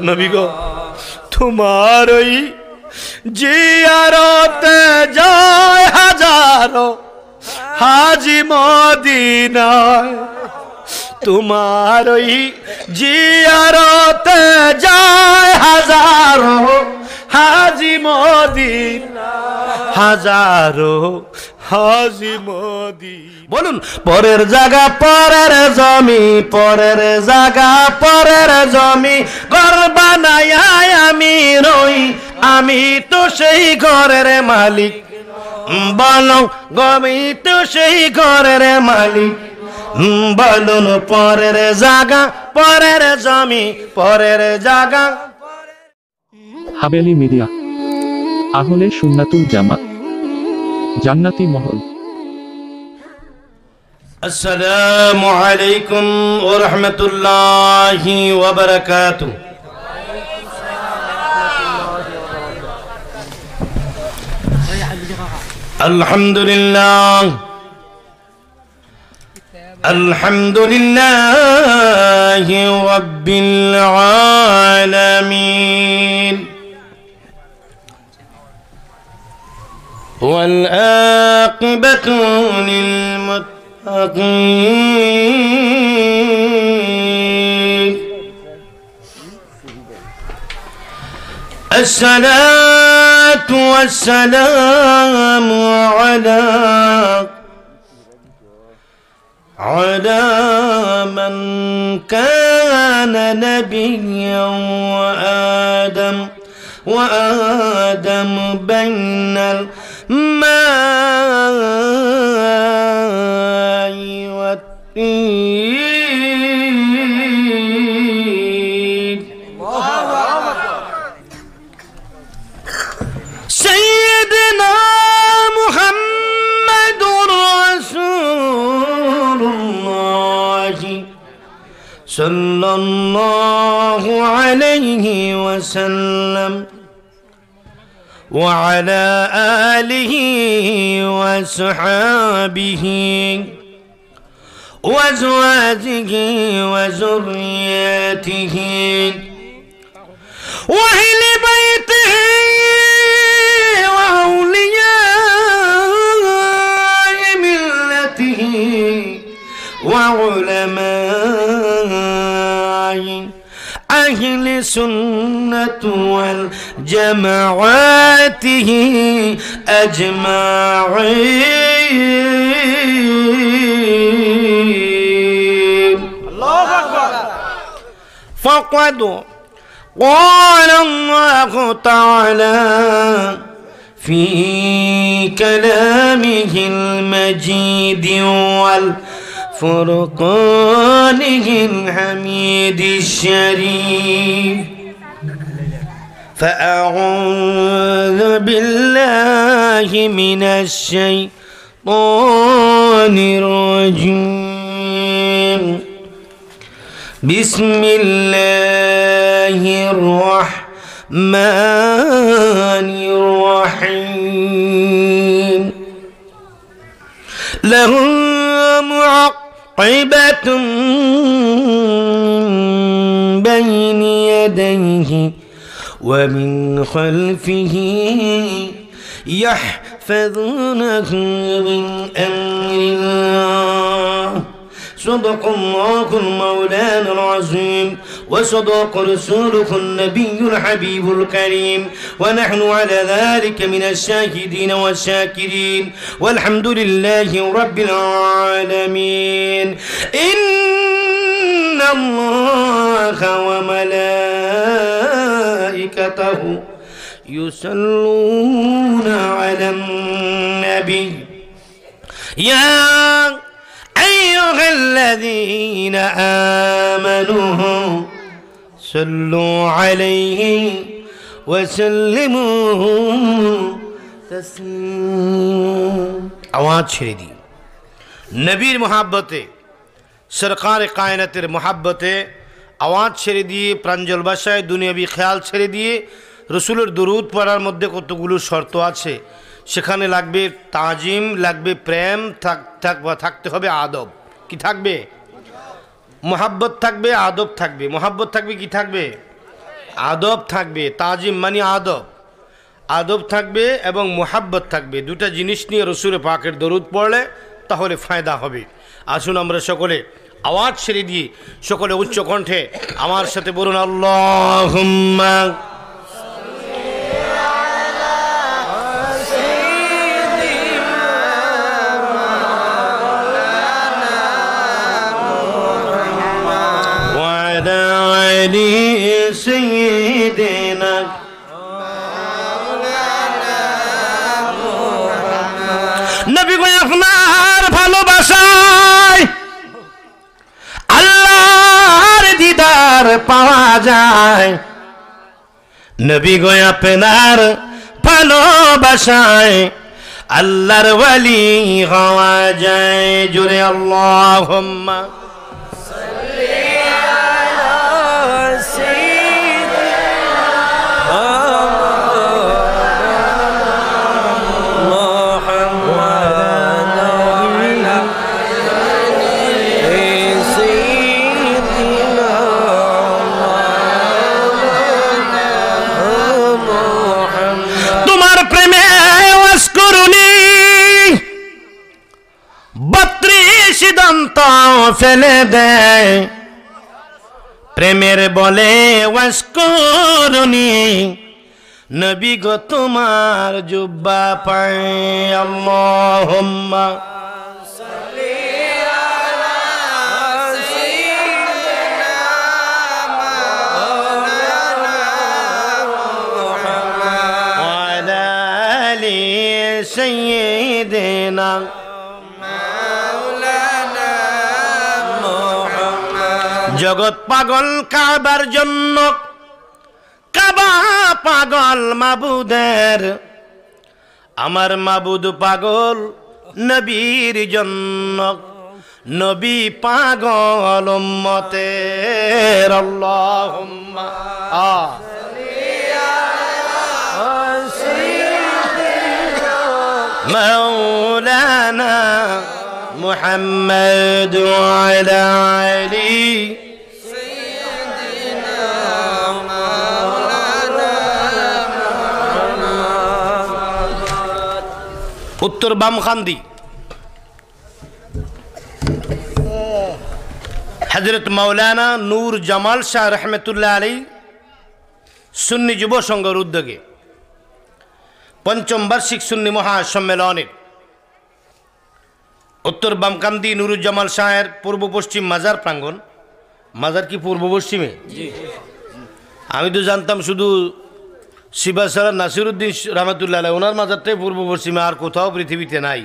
নবী গো তোমার ওই জিয়ারতে যায় হাজারো হাজি মদিনায়, তোমার ওই জিয়ারতে যায় হাজারো হাজি মদিনায়, হাজারো হাজি মদিনা। বলুন পরের জায়গা পরের জমি, পরের জায়গা পরের জমি, ঘর বানায় আমি রই, আমি তো সেই ঘরের মালিক। বলো গমি তো সেই ঘরের মালিক। বলুন পরের জায়গা পরের জমি, পরের জায়গা। হাবেলি মিডিয়া, আহলে সুন্নাতুল জামাত, জান্নাতি মহল। আসসালামু আলাইকুম ওয়া রাহমাতুল্লাহি ওয়া বারাকাতুহু। আলহামদুলিল্লাহ আলহামদুলিল্লাহি রাব্বিল আলামিন ওয়াল আকিবাতু লিল মুত্তাকিন। আসসালাতু ওয়াসসালামু على من كان نبيا وآدم بين الماء والطين. سيدنا محمد رسول الله صلى الله عليه وسلم وعلى آله وصحابه وأزواجه وذرياته وأهل بيته وأولياء ملته وعلماء أهل السنة والجماعته أجمعين. الله أكبر. فقد قال الله تعالى في كلامه المجيد والفرقانه الحميد الشريف. فأعوذ بالله من الشيطان الرجيم. بسم الله الرحمن الرحيم. له معقبة بين يديه ومن خلفه يحفظونه من أمر الله. صدق الله المولانا العظيم وصدق رسوله النبي الحبيب الكريم ونحن على ذلك من الشاهدين والشاكرين والحمد لله رب العالمين. إن الله وملائكته يصلون على النبي يا أيها الذين آمنوا صلوا عليه وسلموا تسليما. आवाज छेड़ दी नबीर मोहब्बते सरकार कायनातेर मोहब्बते आवाज छेड़े दिए प्रांजल भाषाय दुनियावी ख्याल छेड़े दिए रसूलेर दरूद पढ़ार मध्य कतगुलो शर्त आछे সেখানে লাগবে তাজিম, লাগবে প্রেম, থাকতে হবে আদব। কি থাকবে? মোহাব্বত থাকবে, আদব থাকবে। মোহাব্বত থাকবে, কি থাকবে? আদব থাকবে, তাজিম মানে আদব, আদব থাকবে এবং মুহাব্বত থাকবে। দুটা জিনিস নিয়ে রসুল পাকের দরুদ পড়লে তাহলে ফায়দা হবে। আসুন আমরা সকলে আওয়াজ ছেড়ে দিয়ে সকলে উচ্চ কণ্ঠে আমার সাথে বলুন আল্লাহুম্মা ওয়া আলা আলি সাইয়্যিদিনা নবী গো আপনার ভালোবাসায় আল্লাহর দিদার পাওয়া যায়। নবী গো আপনার ভালোবাসায় আল্লাহর ওয়ালি হওয়া যায়। জোরে আল্লাহুম্মা সিদ্ধান্ত ফেলে দেয় প্রেমের বলে ওয়াসকরুনি নবী গো তোমার জুব্বা পায়। আল্লাহুম্মা সাল্লি আলা সাইয়্যিদিনা মাওলানা মুহাম্মদ ওয়া আলা আলি সাইয়্যিদিনা জগৎ পাগল কাবার জন্য, কাবা পাগল মাবুদের, আমার মাবুদ পাগল নবীর জন্য, নবী পাগল উম্মতের। আল্লাহুম্মা মাওলানা মুহাম্মদ ওয়া আলা আলি উত্তর বামখান্দি হযরত মাওলানা নূর জামাল শাহ রহমতুল্লাহ আলাইহি সুন্নি যুব সংঘের উদ্যোগে পঞ্চম বার্ষিক সুন্নি মহাসম্মেলনের উত্তর বামকান্দি নুরুজ্জামাল শাহের পূর্ব পশ্চিম মাজার প্রাঙ্গণ। মাজার কি পূর্ব পশ্চিমে? আমি তো জানতাম শুধু শিবাসারা নাসিরুদ্দিন রহমতুল্লাহ আলাইহি ওনার মাজারটাই পূর্ব পশ্চিমে, আর কোথাও পৃথিবীতে নাই।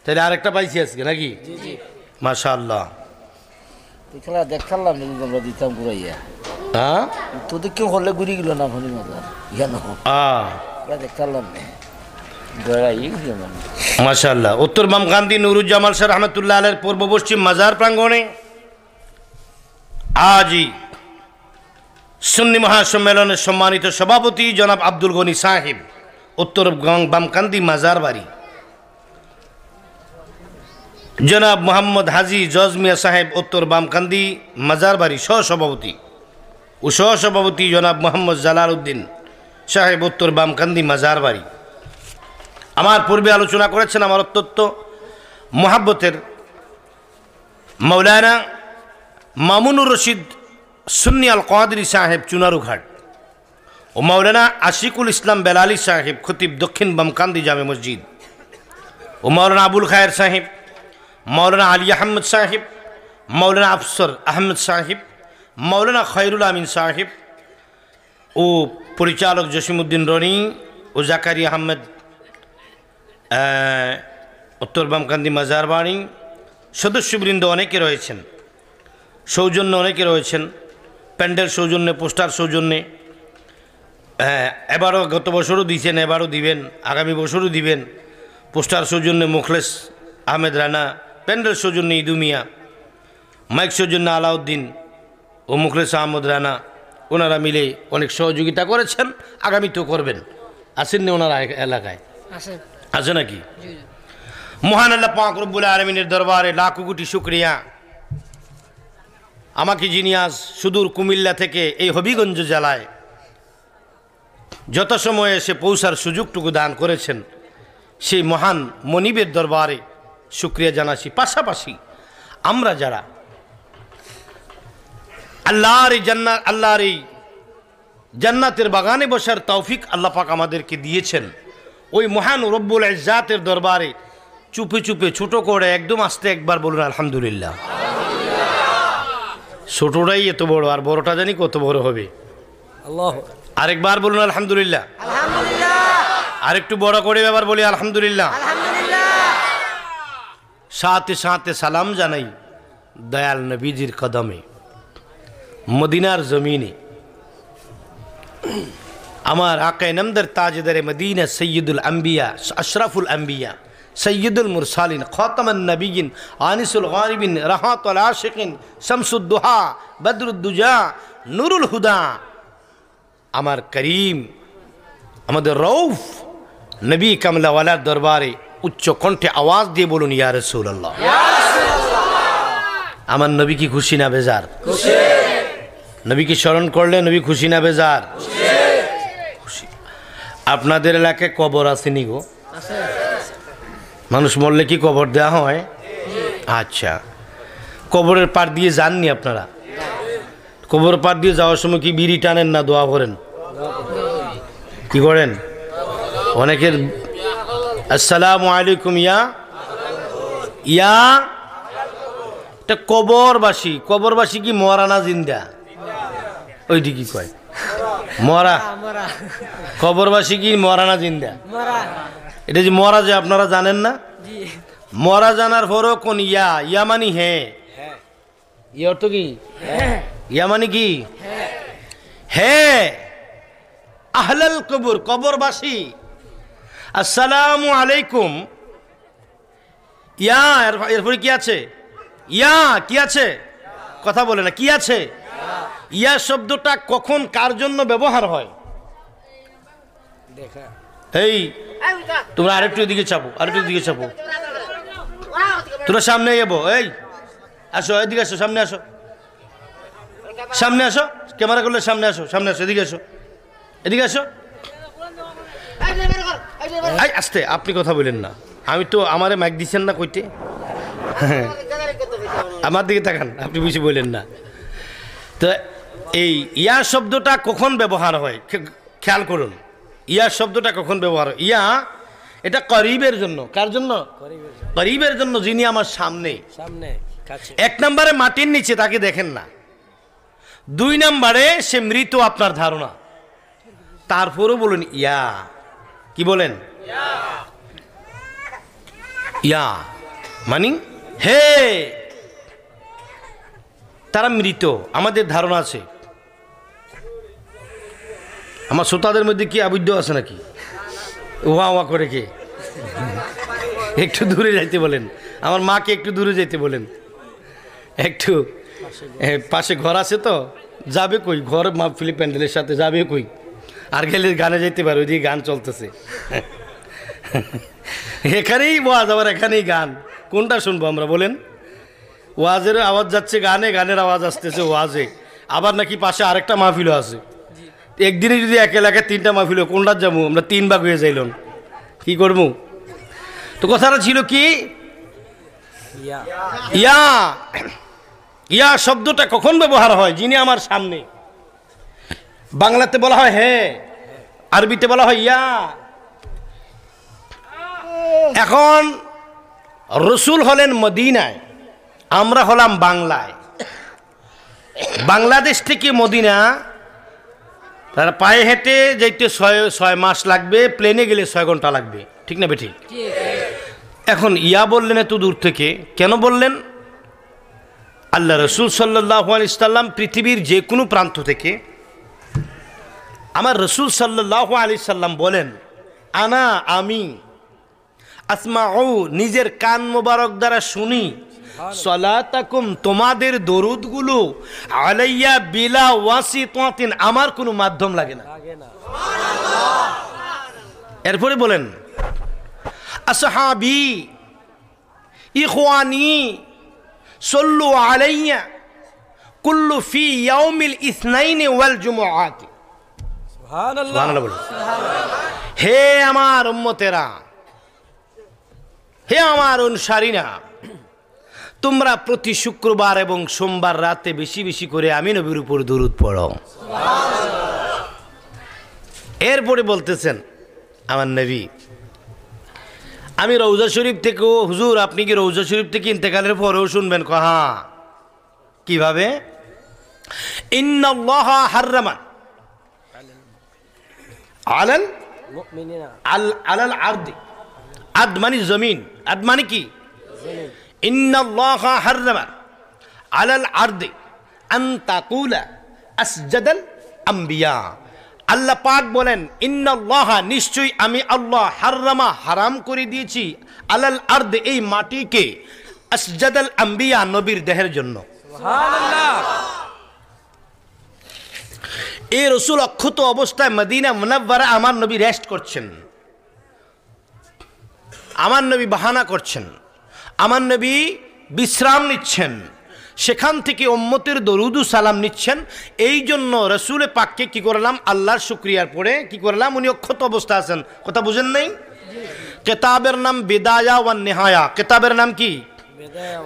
তাহলে আরেকটা পাইছি আজকে নাকি? মাশাআল্লাহ। খেলা দেখলাম আমরা দিতাম ঘুরাইয়া। হ্যাঁ তোদের কেউ হলে ঘুরে গেল না ফোনের মাজার দেখলাম মাশাআল্লাহ। উত্তর বামকান্দি নুরুজ্জামাল শাহ রহমতুল্লাহ আলাইহির পূর্ব পশ্চিম মাজার প্রাঙ্গণে আজই সুন্নি মহাসম্মেলনের সম্মানিত সভাপতি জনাব আব্দুল গনি সাহেব, উত্তর বামকান্দি মাজার বাড়ি, জনাব মোহাম্মদ হাজি জজ মিয়া সাহেব, উত্তর বামকান্দি মাজার বাড়ি সহসভাপতি, ও সহসভাপতি জনাব মোহাম্মদ জালাল উদ্দিন সাহেব, উত্তর বামকান্দি মাজার বাড়ি। আমার পূর্বে আলোচনা করেছেন আমার অত্যন্ত মোহাব্বতের মৌলানা মামুনুর রশিদ সুন্নি আল কাদরি সাহেব চুনারুঘাট ও মৌলানা আশিকুল ইসলাম বেলালি সাহেব খতিব দক্ষিণ বামকান্দি জামে মসজিদ ও মৌলানা আবুল খায়ের সাহেব, মৌলানা আলী আহমদ সাহেব, মৌলানা আফসর আহমদ সাহেব, মৌলানা খৈরুল আমিন সাহেব ও পরিচালক জসিমউদ্দিন রনি ও জাকারি আহমেদ উত্তর বামকান্দি মাজার বাড়ি, সদস্যবৃন্দ অনেকে রয়েছেন, সৌজন্য অনেকে রয়েছেন, প্যান্ডেল সৌজন্যে, পোস্টার সৌজন্যে। এবারও গত বছরও দিয়েছেন, এবারও দিবেন, আগামী বছরও দিবেন। পোস্টার সৌজন্যে মুখলেস আহমেদ রানা, প্যান্ডেল সৌজন্যে ইদু মিয়া, মাইক সৌজন্যে আলাউদ্দিন ও মুখলেস আহমদ রানা, ওনারা মিলে অনেক সহযোগিতা করেছেন, আগামীতেও করবেন। আসেননি ওনারা এলাকায়? আছে নাকি? মহান আল্লাহ পাক রব্বুল আলামিনের দরবারে লাখো কোটি শুকরিয়া, আমাকে যিনি আজ সুদূর কুমিল্লা থেকে এই হবিগঞ্জ জেলায় যথাসময়ে এসে পৌঁছার সুযোগটুকু দান করেছেন সেই মহান মনিবের দরবারে শুকরিয়া জানাচ্ছি। পাশাপাশি আমরা যারা আল্লাহর এই জান্নাতের বাগানে বসার তৌফিক আল্লাহ পাক আমাদেরকে দিয়েছেন, ওই মহান রব্বুল ইজ্জাতের দরবারে চুপে চুপে ছোট করে একদম আস্তে একবার বলুন আলহামদুলিল্লাহ। ছোটটাই এত বড়, আর বড়টা জানি কত বড় হবে। আরেকবার বলুন আলহামদুলিল্লাহ। আরেকটু বড় করে আবার বলি আলহামদুলিল্লাহ। সাথে সাথে সালাম জানাই দয়াল নবীজির কদমে, মদিনার জমিনে আমার আকায়ে নামদার তাজদারে মদিনা সৈয়দুল আম্বিয়া আশরাফুল আম্বিয়া সৈয়দুল মুরসালিন খাতামান নবিয়িন আনিসুল গারিবিন রাহাতুল আশিকিন শামসুদ দুহা বদরুদ দুজা নুরুল হুদা আমার করিম আমাদের রউফ নবী কামলাওয়ালার দরবারে উচ্চ কণ্ঠে আওয়াজ দিয়ে বলুন ইয়া রাসূলুল্লাহ। আমার নবী কি খুশি না বেজার? নবীকে স্মরণ করলে নবী খুশি না বেজার? খুশি। আপনাদের এলাকায় কবর আসেনি গো? মানুষ মরলে কি কবর দেওয়া হয়? আচ্ছা, কবরের পার দিয়ে যাননি আপনারা? কবরের পার দিয়ে যাওয়ার সময় কি বিড়ি টানেন না দোয়া করেন? কি করেন? অনেকের আসসালামু আলাইকুম ইয়া ইয়া। এটা কবরবাসী। কবরবাসী কি মরা না জিন্দা? ওইটি কি কয়? মরা। কবরবাসী কি মরা না জিন্দা? এটা যে মরা, যে আপনারা জানেন না? মরা জানার পরও কোন ইয়া? ইয়া মানে হ্যাঁ। ইয়া অর্থ কি? ইয়া মানে কি? হ্যাঁ। আহলাল কবর, কবরবাসী। আসসালামু আলাইকুম ইয়া। এরপরে কি আছে? ইয়া কি আছে? কথা বলে না, কি আছে? ইয়া শব্দটা কখন কার জন্য ব্যবহার হয়? এই তোমরা আরেকটু এদিকে চাপো, আরেকটু এদিকে চাপো। তোমরা সামনে যাবো। এই আসো, এদিকে আসো, সামনে আসো, সামনে আসো। ক্যামেরা করলে সামনে আসো, সামনে আসো, এদিকে আসো, এদিকে আসো। আস্তে, আপনি কথা বলেন না। আমি তো আমারে মাইক দিচ্ছেন না কইতে। আমার দিকে তাকান, আপনি বেশি বললেন না। তো এই ইয়া শব্দটা কখন ব্যবহার হয় খেয়াল করুন। ইয়া শব্দটা কখন ব্যবহার হয়? ইয়া এটা করিবের জন্য। কার জন্য? করিবের জন্য, যিনি আমার সামনে। এক নম্বরে মাটির নিচে, তাকে দেখেন না। দুই নম্বরে সে মৃত আপনার ধারণা। তারপরও বলুন ইয়া। কি বলেন? ইয়া মানি হে। তারা মৃত, আমাদের ধারণা আছে। আমার শ্রোতাদের মধ্যে কি আবদ্ধ আছে নাকি? ওয়া ওয়া করে কে? একটু দূরে যাইতে বলেন। আমার মাকে একটু দূরে যাইতে বলেন। একটু পাশে ঘর আছে তো, যাবে কই? ঘর মাহফিল প্যান্ডেলের সাথে যাবে কই? আর গেলে গানে যেতে পারে, ওইদিকে গান চলতেছে। এখানেই ওয়াজ, আবার এখানেই গান। কোনটা শুনবো আমরা বলেন? ওয়াজের আওয়াজ যাচ্ছে গানে, গানের আওয়াজ আসতেছে ওয়াজে। আবার নাকি পাশে আরেকটা মাহফিলও আছে। একদিনে যদি এক এলাকায় তিনটা মাহফিল, কোনটা যাবো আমরা? 3 ভাগ হয়ে যাইলাম, কি করবো? তো কথাটা ছিল কি? ইয়া। ইয়া শব্দটা কখন ব্যবহার হয়? যিনি আমার সামনে। বাংলাতে বলা হয় হে, আরবিতে বলা হয় ইয়া। এখন রসুল হলেন মদিনায়, আমরা হলাম বাংলায়। বাংলাদেশ থেকে মদিনা তারা পায়ে হেঁটে যেতে 6 মাস লাগবে, প্লেনে গেলে 6 ঘন্টা লাগবে। ঠিক না বেঠিক? এখন ইয়া বললেন এত দূর থেকে, কেন বললেন? আল্লাহ রসুল সাল্লাল্লাহু আলাইহি সাল্লাম পৃথিবীর যে কোনো প্রান্ত থেকে, আমার রসুল সাল্লাল্লাহু আলাইহি সাল্লাম বলেন, আনা আমি আসমাউ, নিজের কান মোবারক দ্বারা শুনি, সালাতাকুম, তোমাদের দরুদগুলো, আলাইয়া বিলা ওয়াসিতাতিন, আমার কোনো মাধ্যম লাগে না। এরপরে বলেন আসহাবি ইখওয়ানি সাল্লু আলাইয়া কুল্লু ফি ইয়াউমিল ইসনাইন ওয়াল জুমআত। সুবহানাল্লাহ বলুন। হে আমার উম্মতেরা, হে আমার অনুসারীরা, তোমরা প্রতি শুক্রবার এবং সোমবার রাতে বেশি বেশি করে আমি নবীর উপর দরুদ পড়ো। এরপরে বলতেছেন আমার নবী, আমি রওজা শরীফ থেকেও, হুজুর আপনি কি রওজা শরীফ থেকে ইন্তেকালের পরেও শুনবেন? হ্যাঁ। কিভাবে? ইন্নাল্লাহ হাররামান আলাল আলাল আরদি, আদ মানে জমিন, আদ মানে কি? ইন্নাল্লাহ হাররামান আলাল আরদি আন তাকুলা আসজাদাল আম্বিয়া। আল্লাহ পাক বলেন, ইন্নাল্লাহ নিশ্চয়ই আমি আল্লাহ, হাররামা হারাম করে দিয়েছি, আলাল আরদ এই মাটিকে, আসজাদাল আম্বিয়া নবীর দেহের জন্য। সুবহানাল্লাহ। এই রাসূল অক্ষত অবস্থায় মদিনা মুনাওয়ারা আমার নবী রেস্ট করছেন, আমার নবী বাহানা করছেন, আমার নবী বিশ্রাম নিচ্ছেন, সেখান থেকে উম্মতের দরুদ ও সালাম নিচ্ছেন। এই জন্য রাসূল পাককে কি করলাম, আল্লাহর শুকরিয়ার পরে কি করলাম, উনি অক্ষত অবস্থা আছেন। কথা বুঝেন নাই? কিতাবের নাম বিদায়া ওয়ান নিহায়া। কিতাবের নাম কি?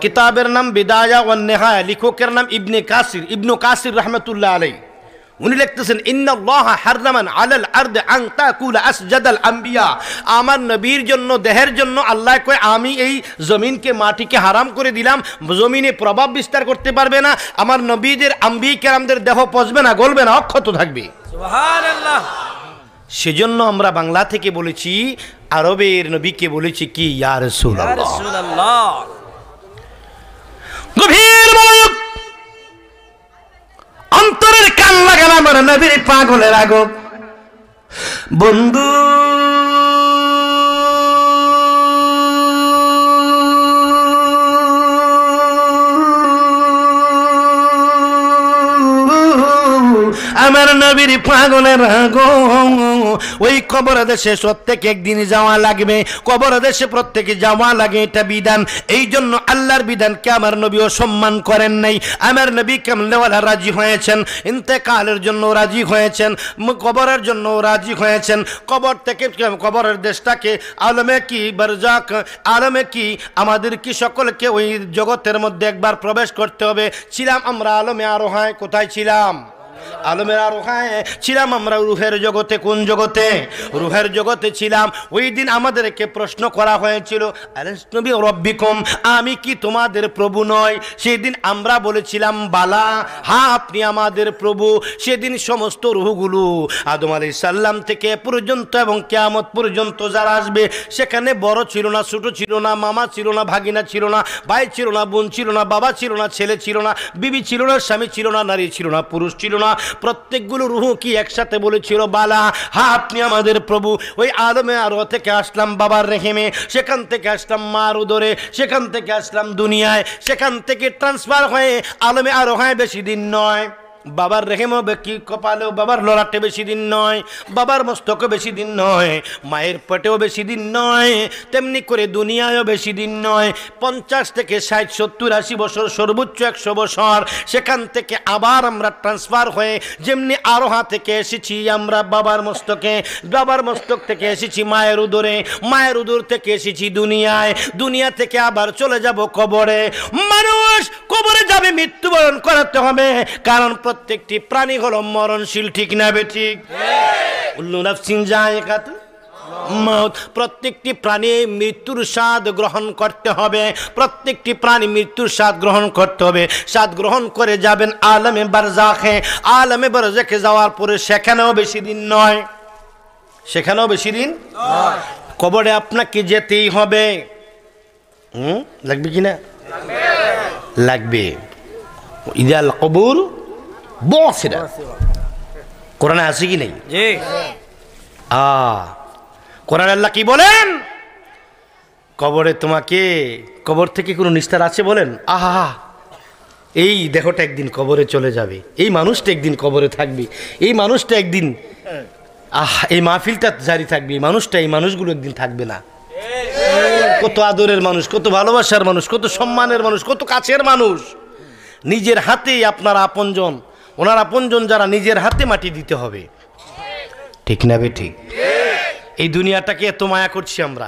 কিতাবের নাম বিদায়া ওয়ান নিহায়া। লেখকের নাম ইবনে কাসির রাহমাতুল্লাহ আলাইহি। উনি লিখতেছেন, ইন্নাল্লাহ হাররামান আলাল আরদ আন তাকুলা আসজাদাল আম্বিয়া। আমার নবীর জন্য, দেহের জন্য আল্লাহ কয় আমি এই জমিনকে, মাটিকে হারাম করে দিলাম। জমিনে প্রভাব বিস্তার করতে পারবে না, আমার নবীদের, আম্বিয়া কেরামদের দেহ পচবে না, গলবে না, অক্ষত থাকবে। সুবহানাল্লাহ। সেজন্য আমরা বাংলা থেকে বলেছি, আরবের নবীকে বলেছি কি, ইয়া রাসূলুল্লাহ। গভীর মনোযোগ, অন্তরের কান লাগান আমার নবীর পাগলের আগো বন্ধু। আমার নবীর পাগলের আগো, ওই কবর দেশে প্রত্যেক একদিন যাওয়া লাগবে, কবর দেশে প্রত্যেকে যাওয়া লাগে, এটা বিধান। এই জন্য আল্লাহর বিধানকে আমার নবীও সম্মান করেন নাই। আমার নবী কামলেওয়ালা রাজি হয়েছেন, ইন্তেকালের জন্য রাজি হয়েছেন, কবরের জন্য রাজি হয়েছেন। কবর থেকে, কবরের দেশটাকে আলমে কি বারজাক, আলমে কি আমাদের কি সকলকে ওই জগতের মধ্যে একবার প্রবেশ করতে হবে। ছিলাম আমরা আলমে আরোহায়, কোথায় ছিলাম? আলমের আরোহায় ছিলাম আমরা, রুহের জগতে। কোন জগতে? রুহের জগতে ছিলাম। ওই দিন আমাদেরকে প্রশ্ন করা হয়েছিল, আলাস্তু বিরাব্বিকুম, আমি কি তোমাদের প্রভু নয়? সেদিন আমরা বলেছিলাম বালা, হ্যাঁ আপনি আমাদের প্রভু। সেদিন সমস্ত রুহগুলো আদম আলাইহিস সালাম থেকে পর্যন্ত এবং কিয়ামত পর্যন্ত যারা আসবে, সেখানে বড় ছিল না, ছোট ছিল না, মামা ছিল না, ভাগিনা ছিল না, ভাই ছিল না, বোন ছিল না, বাবা ছিল না, ছেলে ছিল না, বিবি ছিল না, স্বামী ছিল না, নারী ছিল না, পুরুষ ছিল না। প্রত্যেকগুলো রুহ কি একসাথে বলেছিল বালা, হ্যাঁ আপনি আমাদের প্রভু। ওই আলমে আরো থেকে আসলাম বাবার রেহেমে, সেখান থেকে আসলাম মার উদরে, সেখান থেকে আসলাম দুনিয়ায়, সেখান থেকে ট্রান্সফার হয়ে আলমে আরো হয় বেশি দিন নয়। বাবার রেহেম কি কপালেও, বাবার লড়াটে বেশি দিন নয়, বাবার মস্তকও বেশি দিন নয়, মায়ের পেটেও বেশি দিন নয়, তেমনি করে দুনিয়ায়ও বেশি দিন নয়। 50 থেকে 60, 70, 80 বছর, সর্বোচ্চ 100 বছর। সেখান থেকে আবার আমরা ট্রান্সফার হয়ে, যেমনি আরোহা থেকে এসেছি আমরা বাবার মস্তকে, বাবার মস্তক থেকে এসেছি মায়ের উদরে, মায়ের উদর থেকে এসেছি দুনিয়ায়, দুনিয়া থেকে আবার চলে যাব কবরে। মানুষ কবরে যাবে, মৃত্যুবরণ করাতে হবে, কারণ প্রত্যেকটি প্রাণী হলো মরণশীল, ঠিক না বেঠিক? কুল্লু নাফসিন যায়িকাতুল মউত। প্রত্যেকটি প্রাণী মৃত্যুর স্বাদ গ্রহণ করতে হবে, প্রত্যেকটি প্রাণী মৃত্যুর স্বাদ গ্রহণ করতে হবে। স্বাদ গ্রহণ করে যাবেন আলমে বারজাখে। আলমে বারজাখে যাওয়ার পরে সেখানেও বেশি দিন নয়, সেখানেও বেশি দিন নয়। কবরে আপনাকে যেতেই হবে। লাগবে কি না? লাগবে। ইদাল কবুর বসিরা, কোরআনে আছে কি নেই? জি। কোরআন আল্লাহ কি বলেন? কবরে তোমাকে, কবর থেকে কোনো নিস্তার আছে বলেন? আহা, এই দেহটা একদিন কবরে চলে যাবে, এই মানুষটা একদিন কবরে থাকবে, এই মানুষটা একদিন, এই মাহফিলটা জারি থাকবে, এই মানুষটা, এই মানুষগুলো একদিন থাকবে না। কত আদরের মানুষ, কত ভালোবাসার মানুষ, কত সম্মানের মানুষ, কত কাছের মানুষ, নিজের হাতেই আপনার আপনজন, ওনার আপনজন যারা, নিজের হাতে মাটি দিতে হবে। ঠিক না বেটি? এই দুনিয়াটাকে এত মায়া করছি আমরা।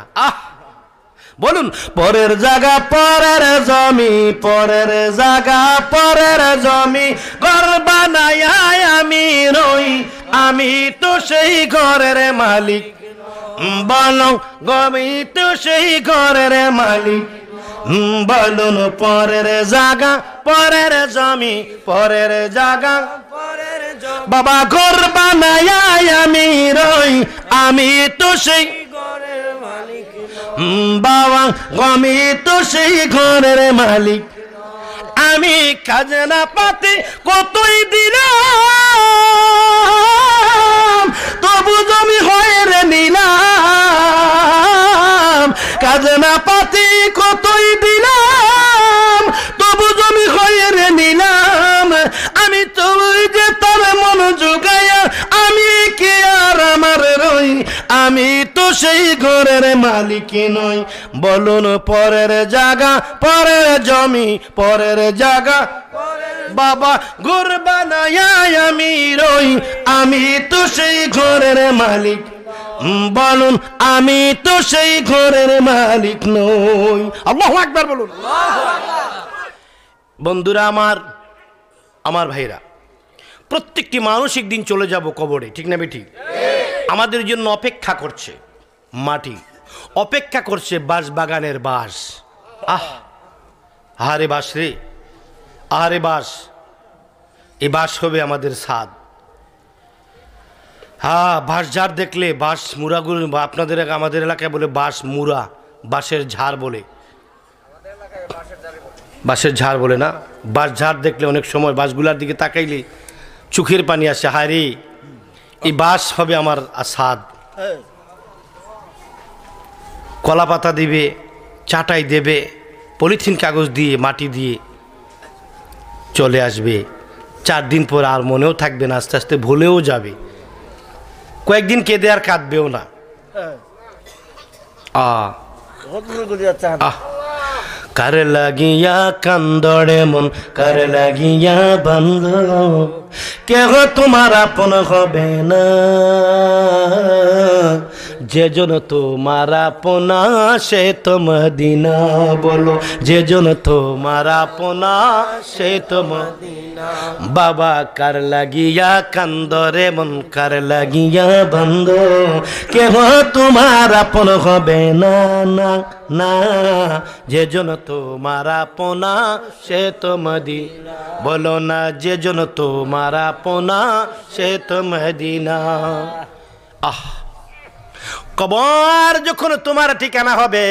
বলুন, পরের জায়গা পরের জমি, পরের জায়গা পরের জমি, ঘর বানায় আমি রই, আমি তো সেই ঘরের মালিক। বলো গমি তো সেই ঘরের মালিক। বলুন, পরের জায়গা পরের জমি, পরের জায়গা বাবা, ঘর বানায় আমি রই, আমি তো সেই ঘরের মালিক। বাবা আমি তো সেই ঘরের মালিক। আমি খাজনা পাতি কতই দিলাম, তবু জমি হয়ে রে নিলাম। খাজনা পাতি কতই দিলাম, তবু জমি হয়ে রে নিলাম। আমি তো যে তোর মন জোগায়া, আমি কে আর আমার রই, আমি তো সেই ঘরের মালিক নই। বলুন, পরের জায়গা পরের জমি, পরের জায়গা বাবা, ঘর বানায় আমি রই, আমি তো সেই ঘরের মালিক। বলুন, আমি তো সেই ঘরের মালিক নই। আল্লাহু আকবার বলুন। বন্ধুরা আমার, আমার ভাইরা, প্রত্যেকটি মানুষ একদিন চলে যাব কবরে, ঠিক না বেটি? আমাদের জন্য অপেক্ষা করছে মাটি, অপেক্ষা করছে বাঁশ বাগানের বাঁশ। আহারে বাঁশ রে, আহারে বাঁশ, এই বাঁশ হবে আমাদের স্বাদ। বাঁশ ঝাড় দেখলে, বাঁশ মুড়াগুলো আপনাদের আমাদের এলাকায় বলে বাঁশ মুড়া, বাঁশের ঝাড় বলে, বাঁশের ঝাড় বলে না। বাঁশ ঝাড় দেখলে অনেক সময় বাঁশগুলার দিকে তাকাইলে চোখের পানি আসে। হায় রে, এই বাঁশ হবে আমার স্বাদ। কলা পাতা দিবে, চাটাই দেবে, পলিথিন কাগজ দিয়ে, মাটি দিয়ে চলে আসবে। 4 দিন পর আর মনেও থাকবে না, আস্তে আস্তে ভুলেও যাবে। কয়েকদিন কেঁদে আর কাঁদবেও না। কার লাগিয়া কান্দড়ে মন, কার লাগিয়া বান্ধ, কেহ তোমার আপন হবে না। যেজন তোমার আপনা সে তো মদিনা। বলো, যেজন তোমার আপনা সে তো মদিনা। বাবা, কার লাগিয়া কান্দরে মন, কার লাগিয়া বান্ধ, কেহ তোমার আপন হবে না, না না। যেজন তোমার আপনা সে তো মদিনা। বলো না, যেজন তোমার আপনা সে তো মদিনা। কবর যখন তোমার ঠিকানা হবে,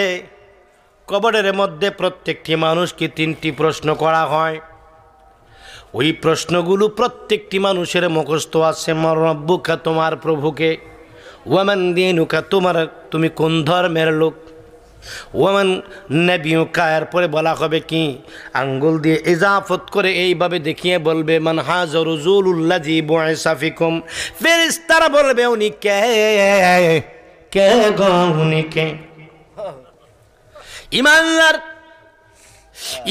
কবরের মধ্যে প্রত্যেকটি মানুষকে 3টি প্রশ্ন করা হয়। ওই প্রশ্নগুলো প্রত্যেকটি মানুষের মুখস্থ আছে। মান রব্বুকা, তোমার প্রভুকে। ওয়ামান দীনুকা, তুমি কোন ধর্মের লোক। ওয়ামান নবিয়ুকা, এরপরে বলা হবে কি, আঙ্গুল দিয়ে ইজাফত করে এইভাবে দেখিয়ে বলবে, মান হাযা রাসূলুল্লাযী বুইসা ফিকুম। ফেরেশতারা বলবে, উনি কে, কে গো উনি কে?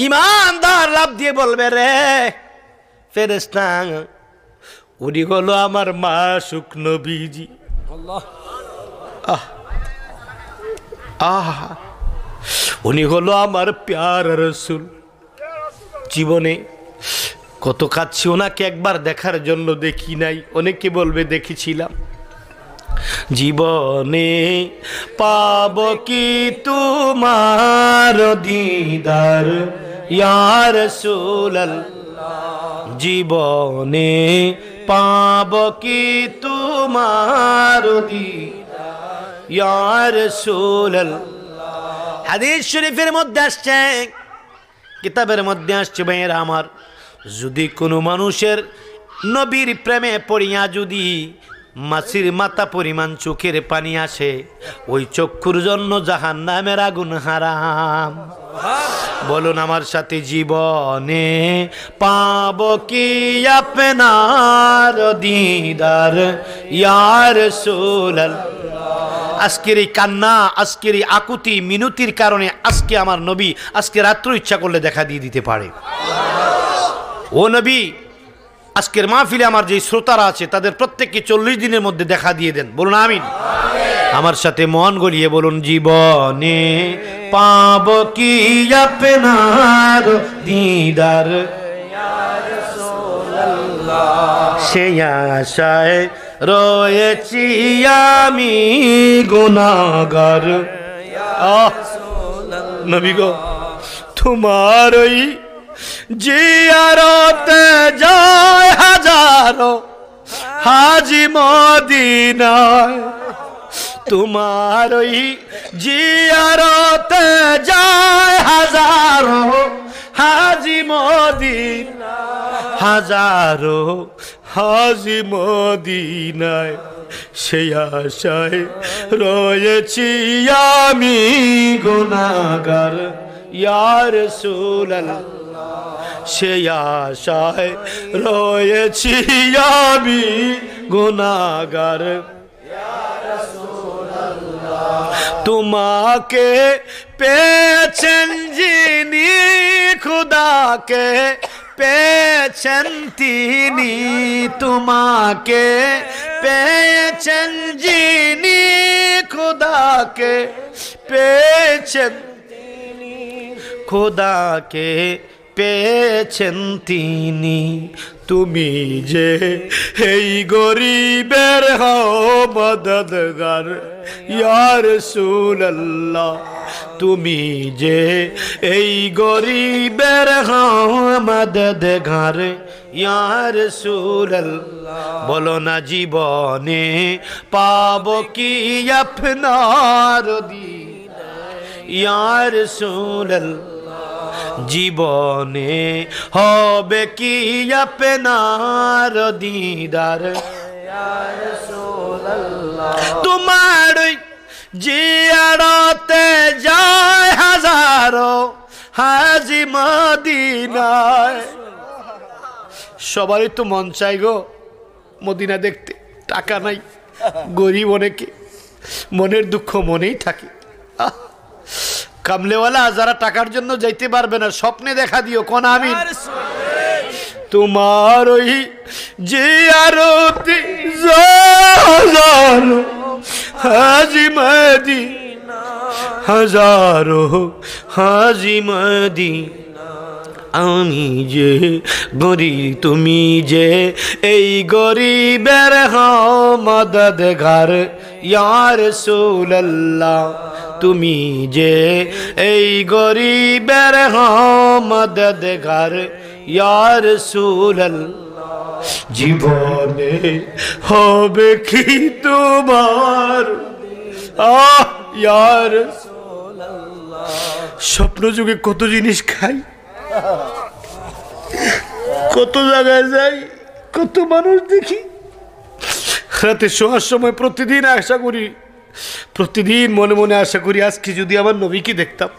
ইমানদার লাভ দিয়ে বলবে, রে ফেরেশতা, উনি হলো আমার মাসুক নবীজি। উনি হলো আমার প্যার রাসূল। জীবনে কত কাঁদছি, ওনাকে একবার দেখার জন্য দেখি নাই। অনেকে বলবে দেখেছিলাম। জীবনে পাব কি তোমার দিদার ইয়া রাসূলুল্লাহ। জীবনে পাব কি তোমার দিদার ইয়া রাসূলুল্লাহ। হাদিস শরীফের মধ্যে আসছে, কিতাবের মধ্যে আসছে, ভাইয়েরা আমার, যদি কোনো মানুষের নবীর প্রেমে পড়িয়া যদি মাছির মাথা পরিমাণ চোখের পানি আসে, ওই চক্ষুর জন্য জাহান্নামের আগুন হারাম। বলুন আমার সাথে, জীবনে পাব কি আপনার দিদার ইয়া রাসূলুল্লাহ। আজকের এই কান্না, আজকের এই আকুতি মিনতির কারণে আজকে আমার নবী আজকে রাত্র ইচ্ছা করলে দেখা দিয়ে দিতে পারে। ও নবী, আজকের মাহফিলে আমার যে শ্রোতারা আছে তাদের প্রত্যেককে 40 দিনের মধ্যে দেখা দিয়ে দেন, বলুন আমিন। আমার সাথে মন গলিয়ে বলুন, জীবনে পাব কি আপনার দিদার, সেই আশায় রয়েছি আমি গুনাহগার। নবী গো, তোমার ওই জিয়ারতে যায় হাজারো হাজি মদিনায়, তোমার ওই জিয়ারতে যায় হাজারো হাজি মদিনায়, হাজারো হাজি মদিনায়, সেই আশায় রয়েছি আমি গুনাহগার। ইয়া রাসূলুল্লাহ, সেই আশায় রয়েছি আমি গুনাহগার। তোমাকে পেয়েছেন যিনি, খুদাকে পেয়েছেন তিনি, তোমাকে পেয়েছেন যিনি, খুদাকে পেয়েছেন, খোদাকে পেয়েছেন তিনি। তুমি যে এই গরিবের হও মদদগার, ইয়া রাসূলুল্লাহ, তুমি যে এই গরিবের হও মদদগার, ইয়া রাসূলুল্লাহ। বলো না জীবনে পাব কি আপনার দিন, ইয়া রাসূলুল্লাহ, জীবনে হবে কি আপনার দিদার, তোমার জিয়ারতে যায় হাজারো হাজি মদিনায়। সবারই তো মন চাই গো মদিনা দেখতে, টাকা নাই, গরিব অনেকে, মনের দুঃখ মনেই থাকে। কামলেওয়ালা যারা টাকার জন্য যাইতে পারবে না, স্বপ্নে দেখা দিও, কোন আমিন। তোমার ওই জিয়ারতে হাজারো হাজি মদিনা, হাজারো হাজি মদিনা, আমি যে গরিব, তুমি যে এই গরিবের হও মদদগার, ইয়া রাসূলুল্লাহ, তুমি যে এই গরিবের হও মদদগার, ইয়া রাসূলুল্লাহ, জীবনে হবে কি তোমার, ইয়া রাসূলুল্লাহ। স্বপ্ন যুগে কত জিনিস খাই, কত জায়গায় যাই, কত মানুষ দেখি, রাতে শোয়ার সময় প্রতিদিন আশা করি, প্রতিদিন মনে মনে আশা করি আজকে যদি আমার নবীকে দেখতাম।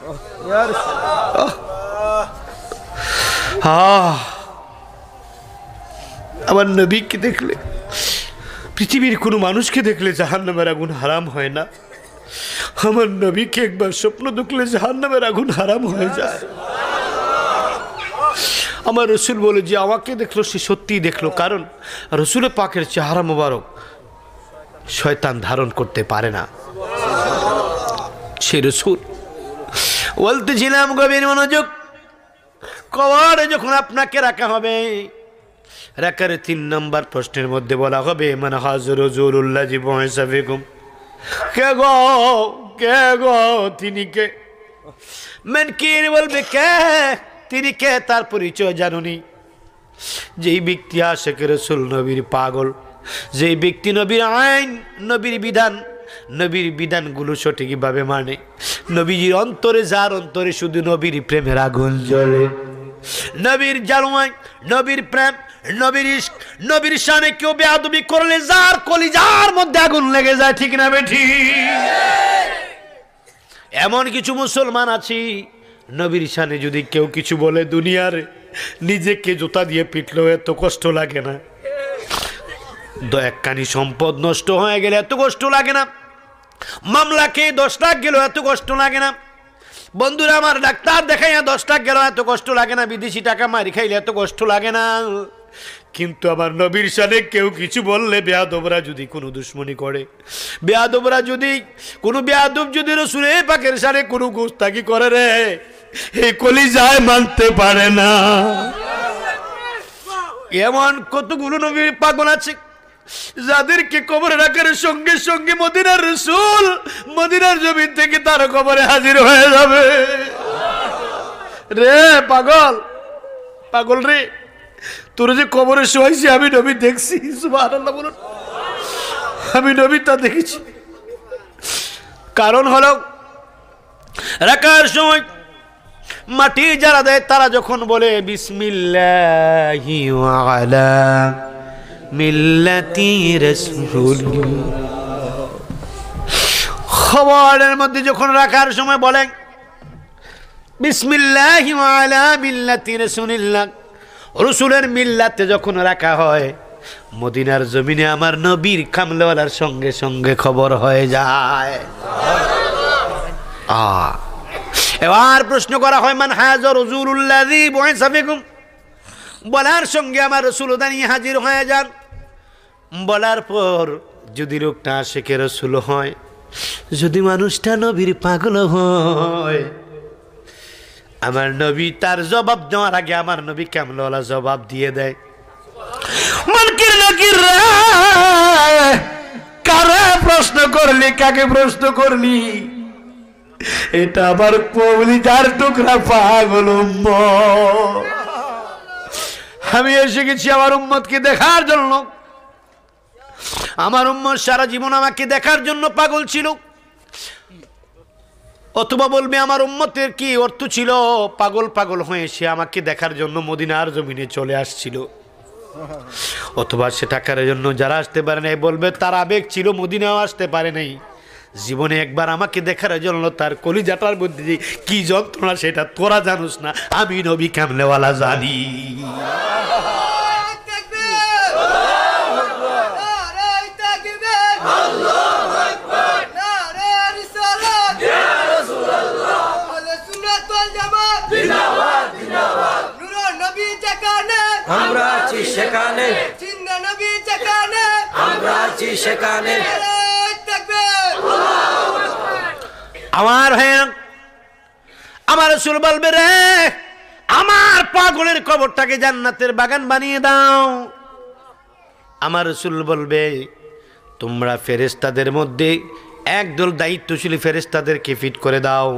আমার নবীকে দেখলে, পৃথিবীর কোনো মানুষকে দেখলে জাহান্নামের আগুন হারাম হয় না, আমার নবীকে একবার স্বপ্ন দেখলে জাহান্নামের আগুন হারাম হয়ে যায়। আমার রসুল বলে যে আমাকে দেখলো সে সত্যিই দেখলো, কারণ রসুল পাকের চেহারা মোবারক শয়তান ধারণ করতে পারে না। সে রসুল বলতেছিলাম, গভীর মনোযোগ, কবরে যখন আপনাকে রাখা হবে, রাখার 3 নম্বর প্রশ্নের মধ্যে বলা হবে, মান হাজর রাসূলুল্লাহ জিবয়সা ফিকুম, কে গো, কে গো, তিনি কে? মুনকির বলবে কে, তিনি কে, তার পরিচয় জানুনি। যেই ব্যক্তি আশিক রাসূল, নবীর পাগল, যেই ব্যক্তি নবীর আইন, নবীর বিধান, নবীর বিধানগুলো সঠিকভাবে মানে, নবীর অন্তরে, যার অন্তরে শুধু নবীর প্রেমের আগুন জ্বলে, নবীর জালওয়াই, নবীর প্রেম, নবীর ইশক, নবীর শানে কেউ বেয়াদবি করলে যার কলিজার মধ্যে আগুন লেগে যায়, ঠিক না বেঠি? এমন কিছু মুসলমান আছি, নবীর শানে যদি কেউ কিছু বলে, দুনিয়ার নিজেকে জুতা দিয়ে পিটলেও এত কষ্ট লাগে না, একখানি সম্পদ নষ্ট হয়ে গেলে এত কষ্ট লাগে না, মামলা খেয়ে 10 লাখ গেল এত কষ্ট লাগে না, বন্ধুরা আমার ডাক্তার দেখাইয়া 10 লাখ গেল এত কষ্ট লাগে না, বিদেশি টাকা মারি খাইলে এত কষ্ট লাগে না, কিন্তু আমার নবীর শানে কেউ কিছু বললে বেয়াদবরা যদি কোনো দুশ্মনী করে, বেয়াদবরা যদি কোনো বেয়াদব যদি রাসূলের পাকের শানে কোনো গোস্তাকি করে রে, এই কলিজায় মানতে পারে না। এমন কতগুলো নবীর পাগল আছে যাদেরকে কবরে রাখার সঙ্গে সঙ্গে মদিনার রাসূল মদিনার জমিন থেকে তার কবরে হাজির হয়ে যাবে। রে পাগল, পাগল রে, তোর যে কবরে শোয়াইছি আমি নবী দেখছি। সুবহানাল্লাহ বলুন, আমি নবী তা দেখেছি। কারণ হলো রাখার সময় মাটি যারা দেয় তারা যখন বলে বিসমিল্লাহি ওয়া আলা মিল্লাতি রাসূল, খবরের মধ্যে যখন রাখার সময় বলেন বিসমিল্লাহি ওয়া আলা মিল্লাতি রাসূলিল্লাহ, রাসূলের মিল্লাতে যখন রাখা হয় মদিনার জমিনে আমার নবীর কামলেওয়ালার সঙ্গে সঙ্গে খবর হয়ে যায়। এবার প্রশ্ন করা হয় মান হাযা রাসূলুল্লাযী বুইসা ফিকুম, বলার সঙ্গে আমার রাসূল দাঁড়িয়ে হাজির হয়ে যান। বলার পর যদি লোকটা আশিকে রাসূল হয়, যদি মানুষটা নবীর পাগল হয়, আমার নবী তার জবাব দেওয়ার আগে আমার নবী কামলেওয়ালা জবাব দিয়ে দেয় মুনকির নাকির রে, কারে প্রশ্ন করলি, কাকে প্রশ্ন করলি? এটা আমার কলিজার টুকরা পাগল উম্মত। আমি এসে গেছি আমার উম্মতকে দেখার জন্য। আমার উম্মত সারা জীবন আমাকে দেখার জন্য পাগল ছিল। অথবা বলবে আমার উম্মতের কি অর্থ ছিল, পাগল পাগল হয়ে সে আমাকে দেখার জন্য মদিনার জমিনে চলে আসছিল। অথবা সে টাকার জন্য যারা আসতে পারে নাই বলবে তার আবেগ ছিল মদিনাও আসতে পারে নাই, জীবনে একবার আমাকে দেখার জন্য তার কলিজাটার মধ্যে যে কি যন্ত্রণা সেটা তোরা জানোস না, আমি নবী কামলেওয়ালা জানি। আমরা আছি সেখানে, আমরা আছি সেখানে। আমার হ্যাঁ আমার রাসূল বলবে রে আমার পাগলের কবরটাকে জান্নাতের বাগান বানিয়ে দাও। আমার রাসূল বলবে তোমরা ফেরেশতাদের মধ্যে একদল দায়িত্বশীল ফেরেশতাদেরকে ফিট করে দাও,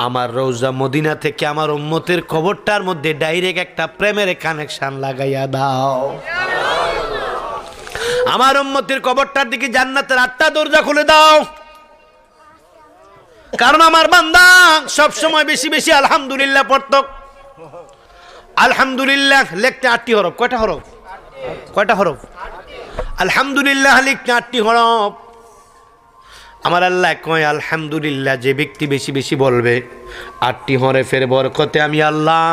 আমার রওজা মদিনা থেকে আমার উম্মতের কবরটার মধ্যে ডাইরেক্ট একটা প্রেমের কানেকশন লাগাইয়া দাও। আমার উম্মতের কবরটার দিকে জান্নাতের 8টা দরজা খুলে দাও। কারণ আমার বান্দা সব সময় বেশি বেশি আলহামদুলিল্লাহ পড়তো। আলহামদুলিল্লাহ লিখতে 8টি হরফ। কয়টা হরফ? কয়টা হরফ? আলহামদুলিল্লাহ লিখতে 8টি হরফ। আমার আল্লাহ কয় আলহামদুলিল্লাহ যে ব্যক্তি বেশি বেশি বলবে 8টি হরফের বরকতে আমি আল্লাহ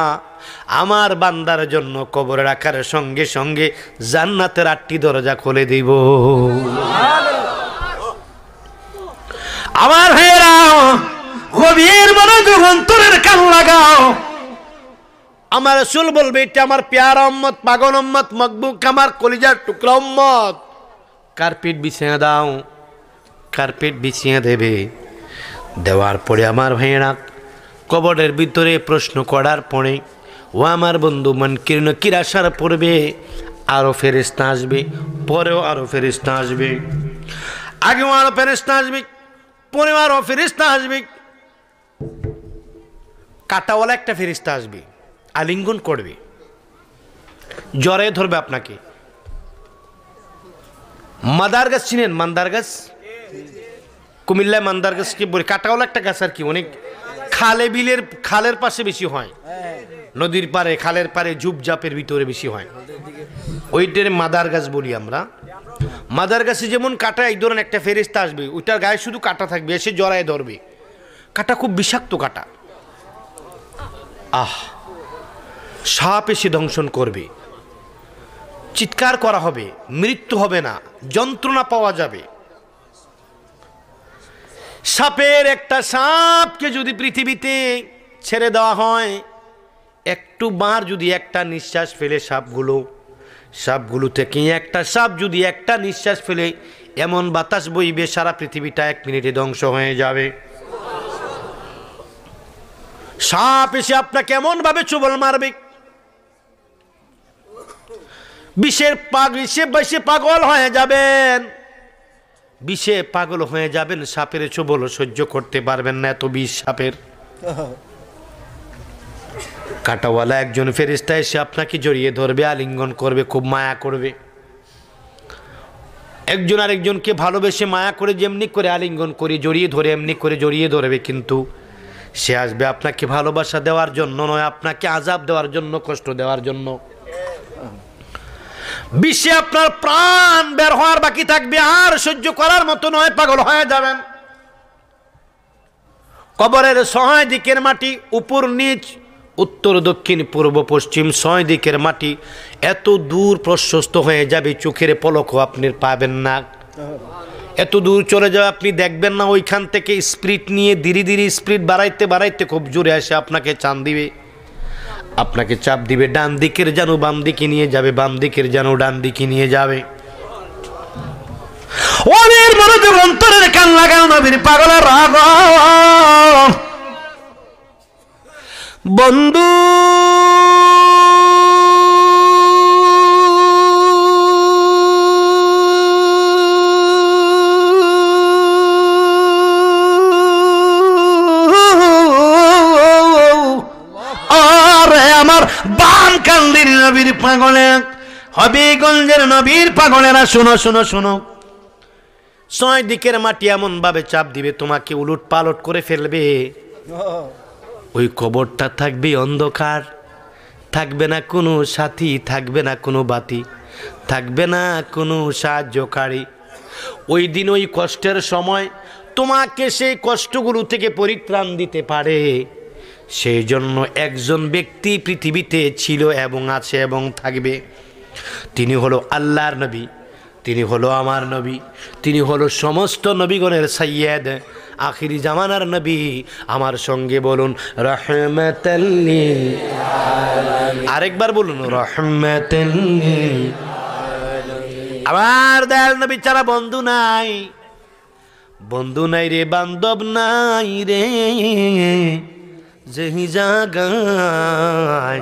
আমার বান্দার জন্য কবরে রাখার সঙ্গে সঙ্গে জান্নাতের 8টি দরজা খুলে দিব। আমার ভাইয়েরা গভীর মনোযোগ অন্তরের কান লাগাও। আমার রাসূল বলবে এটা আমার পেয়ারা উম্মত, পাগল উম্মত, মকবুক আমার কলিজার টুকরা উম্মত, কার্পেট বিছিয়ে দাও। কার্পেট বিছিয়ে দেবে। দেওয়ার পরে আমার ভাইয়েরা কবরের ভিতরে প্রশ্ন করার পরে ও আমার বন্ধু মুনকির নাকির আসার পড়বে, আরো ফেরেশতা আসবে, পরেও আরো ফেরেশতা আসবে, আগেও আরো ফেরেশতা আসবে, পরেও আরো ফেরেশতা আসবে। কাটাওয়ালা একটা ফেরেশতা আসবে, আলিঙ্গন করবে, জ্বরে ধরবে আপনাকে। মাদার গাছ চিনেন? মান্দার গাছ, কুমিল্লায় মান্দার গাছ কি বলি, কাটাওয়ালা একটা গাছ আর কি, অনেক খালে বিলের খালের পাশে বেশি হয়, নদীর পারে খালের পারে ঝুপঝাপের ভিতরে বেশি হয়, ওইটার মাদার গাছ বলি আমরা। মাদার গাছে যেমন কাটা এই ধরনের একটা ফেরেশতা আসবে, ওইটার গায়ে শুধু কাটা থাকবে, এসে জড়ায় ধরবে। কাটা খুব বিষাক্ত কাটা, সাপ এসে দংশন করবে, চিৎকার করা হবে, মৃত্যু হবে না, যন্ত্রণা পাওয়া যাবে। সাপের একটা সাপকে যদি পৃথিবীতে ছেড়ে দেওয়া হয়, একটু বার যদি একটা নিঃশ্বাস ফেলে সাপগুলো সাপগুলো থেকে একটা সাপ যদি একটা নিঃশ্বাস ফেলে এমন বাতাস বইবে সারা পৃথিবীটা 1 মিনিটে ধ্বংস হয়ে যাবে। সাপ এসে আপনাকে এমন ভাবে চুবল মারবে, বিষে পাগল হয়ে যাবেন, বিষে পাগল হয়ে যাবেন। সাপের চুবল সহ্য করতে পারবেন না, এত বিষ সাপের। কাঁটাওয়ালা একজন ফেরেশতা এসে আপনাকে জড়িয়ে ধরবে, আলিঙ্গন করবে, খুব মায়া করবে। একজন আরেকজনকে ভালোবেসে মায়া করে যেমনি করে আলিঙ্গন করে জড়িয়ে ধরে এমনি করে জড়িয়ে ধরবে, কিন্তু সে আসবে আপনাকে ভালোবাসা দেওয়ার জন্য নয়, আপনাকে আযাব দেওয়ার জন্য, কষ্ট দেওয়ার জন্য। বিষে আপনার প্রাণ বের হওয়ার বাকি থাকবে, আর সহ্য করার মতো নয়, পাগল হয়ে যাবেন। কবরের 6 দিকের মাটি, উপর নিচ, উত্তর দক্ষিণ পূর্ব পশ্চিম 6 দিকের মাটি এত দূর প্রশস্ত হয়ে যাবে, চোখের পলকও আপনি পাবেন না। এত দূর চলে যাবে, আপনি দেখবেন না। ওইখান থেকে স্পিড নিয়ে ধীরে ধীরে স্পিড বাড়াইতে বাড়াইতে খুব জোরে আসে আপনাকে চাপ দিবে, আপনাকে চাপ দিবে। ডান দিকের যেন বাম দিকে নিয়ে যাবে, বাম দিকের যেন ডান দিকে নিয়ে যাবে। ওদের মনোযোগ অন্তরের কান লাগানো নবীর পাগলের রাগ বন্ধু। আমার বাম কান্দির নবীর পাগলে, হবিগঞ্জের নবীর পাগলেরা শোনো শোনো শোনো। 6 দিকের মাটি এমন ভাবে চাপ দিবে, তোমাকে উলট পালট করে ফেলবে। ওই কবরটা থাকবে অন্ধকার, থাকবে না কোনো সাথী, থাকবে না কোনো বাতি, থাকবে না কোনো সাহায্যকারী। ওই দিন ওই কষ্টের সময় তোমাকে সেই কষ্টগুলো থেকে পরিত্রাণ দিতে পারে, সেই জন্য একজন ব্যক্তি পৃথিবীতে ছিল এবং আছে এবং থাকবে। তিনি হলো আল্লাহর নবী, তিনি হলো আমার নবী, তিনি হলো সমস্ত নবীগণের সাইয়্যেদ, আখিরি জামানার নবী। আমার সঙ্গে বলুন রাহমাতাল লিল আলামিন। আরেকবার বলুন রাহমাতাল লিল আলামিন। আমার দয়াল নবী ছাড়া বন্ধু নাই, বন্ধু নাই রে, বান্ধব নাই রে। যেই জায়গায়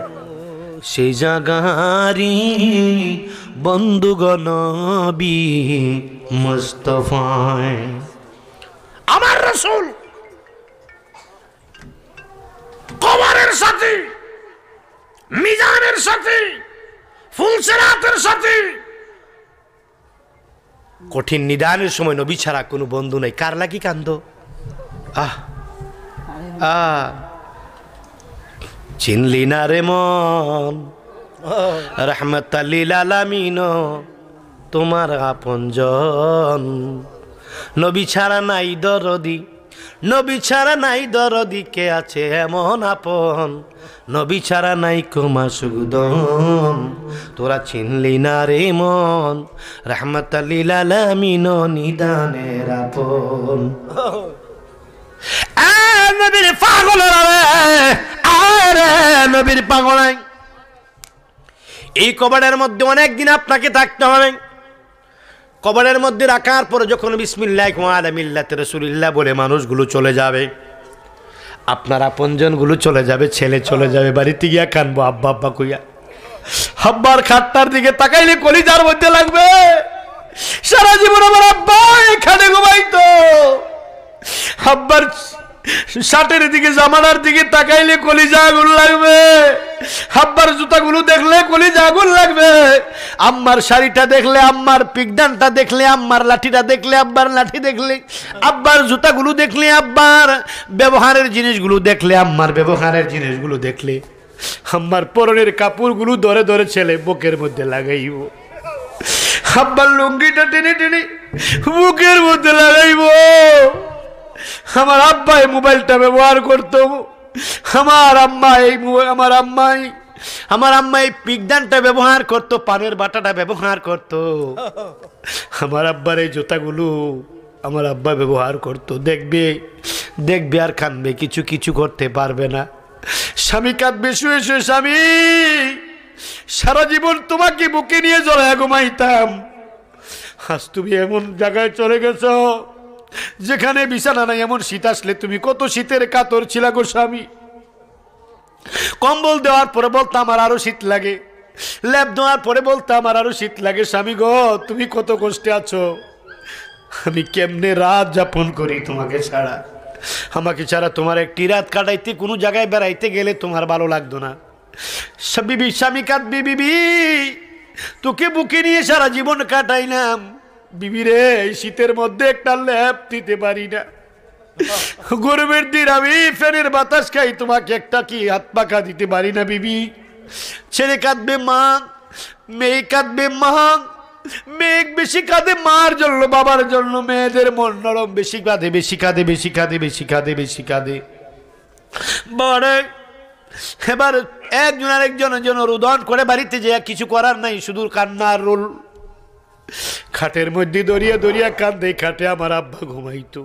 সেই জায়গারি বন্ধুগণ নবী মুস্তাফায়। আমার রাসূল কবরের সাথী, মিজানের সাথী, ফুলসিরাতের সাথী। কঠিন নিদানের সময় নবী ছাড়া কোনো বন্ধু নাই। কার লাগি কান্দ? আহ আহ চিনলি না রে মন, রাহমাতাল লিল আলামিন তোমার আপনজন। নবী ছাড়া নাই দরদি, নবী ছাড়া নাই দরদি, কে আছে এমন আপন? নবী ছাড়া নাই কোমা সুগদন, তোরা চিনলি না রে মন, রাহমাতাল লিল আলামিন নিদানের আপন। নবীর পাগল রে, নবীর পাগল। এই কবরের মধ্যে অনেক দিন আপনাকে থাকতে হবে। কবরের মধ্যে রাখার পরে যখন বিসমিল্লাহি ওয়া আলা মিল্লাতি রাসূলিল্লাহ বলে মানুষগুলো চলে যাবে, আপনার আপনজনগুলো চলে যাবে, ছেলে চলে যাবে, বাড়িতে গিয়া কানবো আব্বা আব্বা কইয়া। আব্বার খাটটার দিকে তাকাইলে কলিজার মধ্যে লাগবে। সারা জীবন আমার আব্বা এখানে ঘুমাইতো, আব্বার শার্টের দিকে জামানার দিকে তাকাইলে কলিজা আগুন লাগবে, আব্বার জুতাগুলো দেখলে কলিজা আগুন লাগবে, আম্মার শাড়িটা দেখলে, আম্মার পিকদানটা দেখলে, আম্মার লাঠিটা দেখলে, আব্বার লাঠি দেখলে, আব্বার জুতাগুলো দেখলে, আব্বার ব্যবহারের জিনিসগুলো দেখলে, আম্মার ব্যবহারের জিনিসগুলো দেখলে, আম্মার পরনের কাপড়গুলো ধরে ধরে ছেলে বুকের মধ্যে লাগাইব, আব্বার লুঙ্গিটা টেনে টেনে বুকের মধ্যে লাগাইব। আমার আব্বাই মোবাইলটা ব্যবহার করতো, আমার আম্মা এই পিকদানটা ব্যবহার করতো, পানের বাটাটা ব্যবহার করতো। আমার আব্বার এই জুতাগুলো আমার আব্বা ব্যবহার করতো। দেখবে দেখবে আর কাঁদবে, কিছু কিছু করতে পারবে না। স্বামী কাঁদবে শুয়ে শুয়ে, স্বামী সারা জীবন তোমাকে বুকে নিয়ে জড়ায় ঘুমাইতাম, আজ তুমি এমন জায়গায় চলে গেছো যেখানে বিছানা নাই। এমন শীত আসলে তুমি কত শীতের কাতর ছিলা গো স্বামী। কম্বল দেওয়ার পরে বলতো আমার আরো শীত লাগে, ল্যাপ দেওয়ার পরে বলতো আমার আরো শীত লাগে। স্বামী গো, তুমি কত কষ্টে আছো, আমি কেমনে রাত যাপন করি তোমাকে ছাড়া। আমাকে ছাড়া তোমার একটি রাত কাটাইতে, কোনো জায়গায় বেড়াইতে গেলে তোমার ভালো লাগতো না। বিবি, স্বামী কাঁদবি, বিবি তোকে বুকে নিয়ে সারা জীবন কাটাইলাম, বিবি রে এই শীতের মধ্যে একটা ল্যাপ দিতে পারি না। গরমের দিন আমি ফ্যানের বাতাস খাই, তোমাকে একটা কি হাত পাখা দিতে পারি না বিবি। ছেলে কাঁদবে মা, মেয়ে কাঁদবে মা, মেয়ে বেশি কাঁদে মার জন্য, বাবার জন্য। মেয়েদের মন নরম, বেশি কাঁদে, বেশি কাঁদে, বেশি কাঁদে, বেশি কাঁদে, বেশি কাঁদে। বড় এবার একজন আরেকজনের জন্য রোদন করে বাড়িতে যে কিছু করার নাই, শুধু কান্নার রোল। খাটের মধ্যে দরিয়া দরিয়া কান্দে, খাটে আমার আব্বা ঘুমাইতো।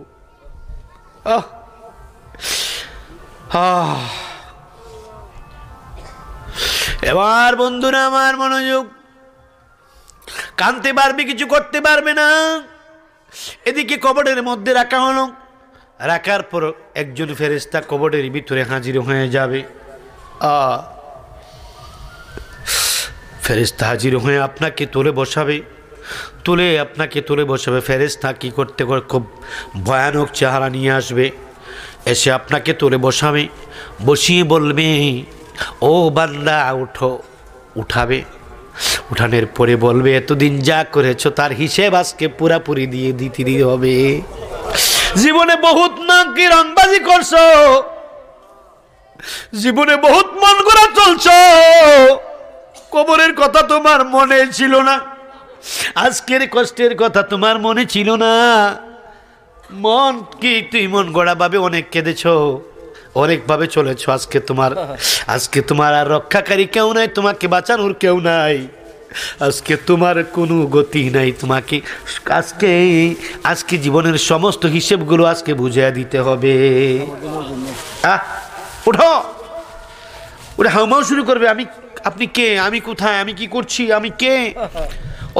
এবার বন্ধুরা আমার মনোযোগ, কানতে পারবে, কিছু করতে পারবে না। এদিকে কবরের মধ্যে রাখা হলো, রাখার পর একজন ফেরেশতা কবরের ভিতরে হাজির হয়ে যাবে। ফেরেশতা হাজির হয়ে আপনাকে তুলে বসাবে, আপনাকে তুলে বসাবে। ফেরেশতা কি করতে করে খুব ভয়ানক চেহারা নিয়ে আসবে, এসে আপনাকে তুলে বসাবে, বসিয়ে বলবে ও বান্দা উঠো। উঠাবে, উঠানোর পরে বলবে এতদিন যা করেছো তার হিসেব আজকে পুরাপুরি দিয়ে দিতে হবে। জীবনে বহুত নাকি রংবাজি করছো, জীবনে বহুত মন করা চলছো, কবরের কথা তোমার মনে ছিল না, আজকের কষ্টের কথা তোমার মনে ছিল না। মন কি তুই মন গড়া ভাবে অনেক কেঁদেছ, অনেক ভাবে চলেছ। আজকে তোমার আর রক্ষাকারী কেউ নাই, তোমাকে বাঁচানোর কেউ নাই, আজকে তোমার কোনো গতি নাই। তোমাকে আজকে জীবনের সমস্ত হিসেবগুলো আজকে বুঝিয়ে দিতে হবে। উঠো, ওটা হাউমাউ শুরু করবে। আপনি কে, আমি কোথায়, আমি কি করছি, আমি কে,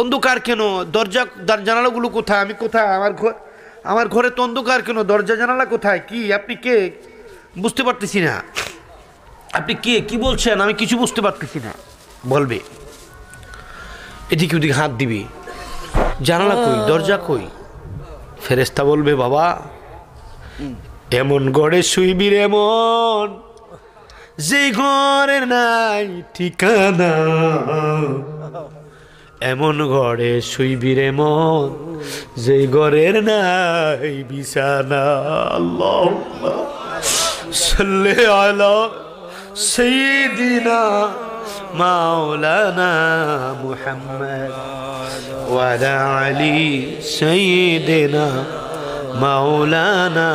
অন্ধকার কেন, দরজা জানালাগুলো কোথায়, আমি কোথায়, আমার ঘরে তো অন্ধকার কেন, দরজা জানালা কোথায়, কি, আপনি কে, বুঝতে পারতেছি না, আপনি কে, কি বলছেন, আমি কিছু বুঝতে পারতেছি না বলবে। এদিকে ওদিকে হাত দিবি, জানালা কই, দরজা কই। ফেরেশতা বলবে বাবা এমন ঘরে শুইবি রে মন, যে ঘরের নাই ঠিকানা, এমন ঘরে শুইবি রে মন, যে ঘরের নাই বিছানা। আল্লাহুম্মা সাল্লি আলা সাইয়্যিদিনা মাওলানা মুহাম্মদ ওয়া আলা আলি সাইয়্যিদিনা মাওলানা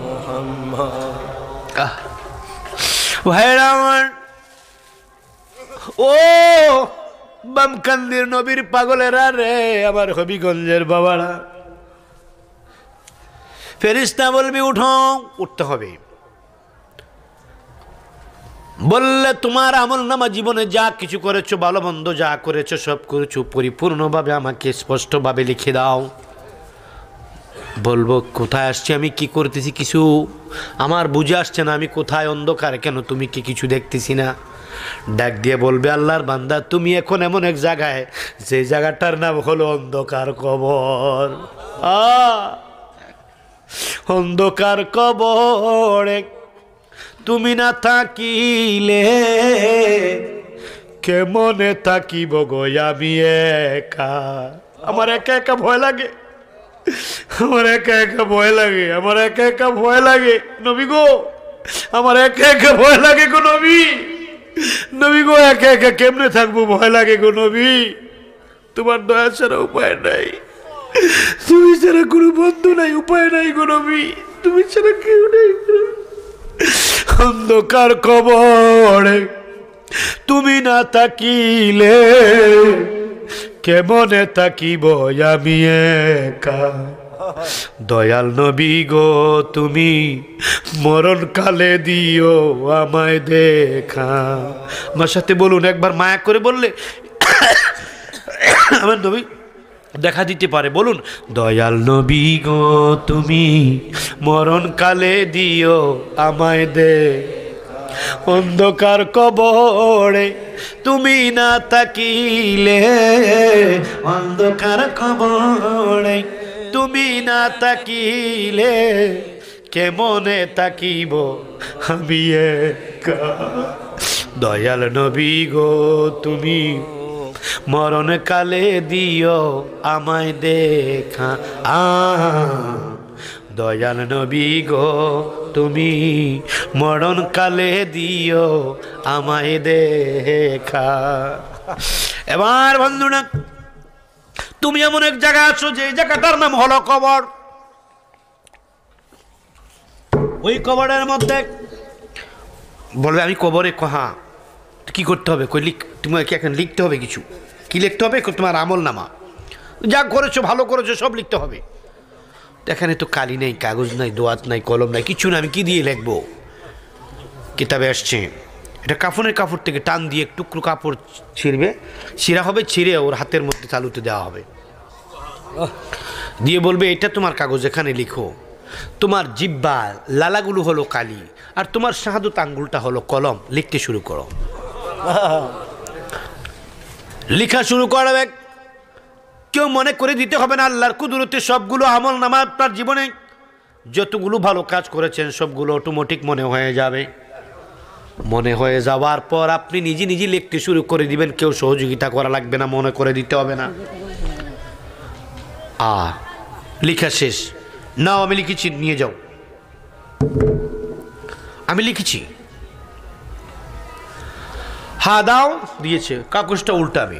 মুহাম্মদ। ভাইরা আমার, ও বামকান্দির নবীর পাগলেরা রে, আমার হবিগঞ্জের বাবারা, ফেরেশতা বলবি উঠো, উঠতে হবে। বললে তোমার আমলনামা জীবনে যা কিছু করেছো, ভালো মন্দ যা করেছো সব করেছো পরিপূর্ণভাবে আমাকে স্পষ্টভাবে লিখে দাও। বলবো কোথায় আসছি, আমি কি করতেছি, কিছু আমার বুঝে আসছে না, আমি কোথায়, অন্ধকার কেন, তুমি কি কিছু দেখতেছি না। ডাক দিয়ে বলবে আল্লাহর বান্দা তুমি এখন এমন এক জায়গায়, যে জায়গাটার নাম হলো অন্ধকার কবর। অন্ধকার কবরে তুমি না থাকিলে কেমনে থাকিব গো আমি একা। আমার একা একা ভয় লাগে, আমার একা একা ভয় লাগে, আমার একা একা ভয় লাগে নবী গো, আমার একা একা ভয় লাগে গো নবী, নবী গো একা একা কেমনে থাকবো, ভয় লাগে গো নবী। তোমার দয়া ছাড়া উপায় নাই, তুমি ছাড়া কোনো বন্ধু নাই, উপায় নাই গো নবী, তুমি ছাড়া কেউ নেই। অন্ধকার কবরে তুমি না থাকিলে কেমনে থাকিব আমি একা। দয়াল নবী গো তুমি মরণকালে দিও আমায় দেখা। আমার সাথে বলুন একবার, মায়া করে বললে আমার নবী দেখা দিতে পারে। বলুন, দয়াল নবী গো তুমি মরণকালে দিও আমায় দেখা। অন্ধকার কবরে তুমি না তাকিলে, অন্ধকার কবরে তুমি না তাকিলে, কেমনে তাকিব আমি একা। দয়াল নবী গো তুমি মরণকালে দিও আমায় দেখা। দয়াল নবী গো তুমি মরণকালে দিও আমায় দেখা। এবার বন্ধুরা, তুমি এমন এক জায়গা আছো যে জায়গাটার নাম হলো কবর। ওই কবরের মধ্যে বলবে আমি কবরে কহা, কি করতে হবে? তোমাকে এখন লিখতে হবে কিছু। কি লিখতে হবে? তোমার আমল নামা, যা করেছো ভালো করেছো সব লিখতে হবে। এখানে তো কালি নেই, কাগজ নাই, দোয়াত নাই, কলম নাই, কিছু না। আমি কি দিয়ে লিখবো? কিতাবে আসছে এটা কাফনের কাপড় থেকে টান দিয়ে এক টুকরো কাপড় ছিঁড়বে, ছিঁড়া হবে, ছিঁড়ে ওর হাতের মধ্যে তালুতে দেওয়া হবে, দিয়ে বলবে এটা তোমার কাগজ, এখানে লিখো। তোমার জিব্বা লালাগুলো হলো কালি, আর তোমার শাহাদত আঙ্গুলটা হলো কলম। লিখতে শুরু করো। লেখা শুরু করবে। কেউ মনে করে দিতে হবে না, আল্লাহর কুদরতে সবগুলো আমল নামা আপনার জীবনে যতগুলো ভালো কাজ করেছেন সবগুলো অটোমেটিক মনে হয়ে যাবে। মনে হয়ে যাওয়ার পর আপনি নিজে নিজে লিখতে শুরু করে দিবেন, কেউ সহযোগিতা করা লাগবে না, মনে করে দিতে হবে না। লেখা শেষ। নাও আমি লিখেছি, নিয়ে যাও। আমি লিখেছি, হা দাও, দিয়েছে। কাগজটা উল্টাবে,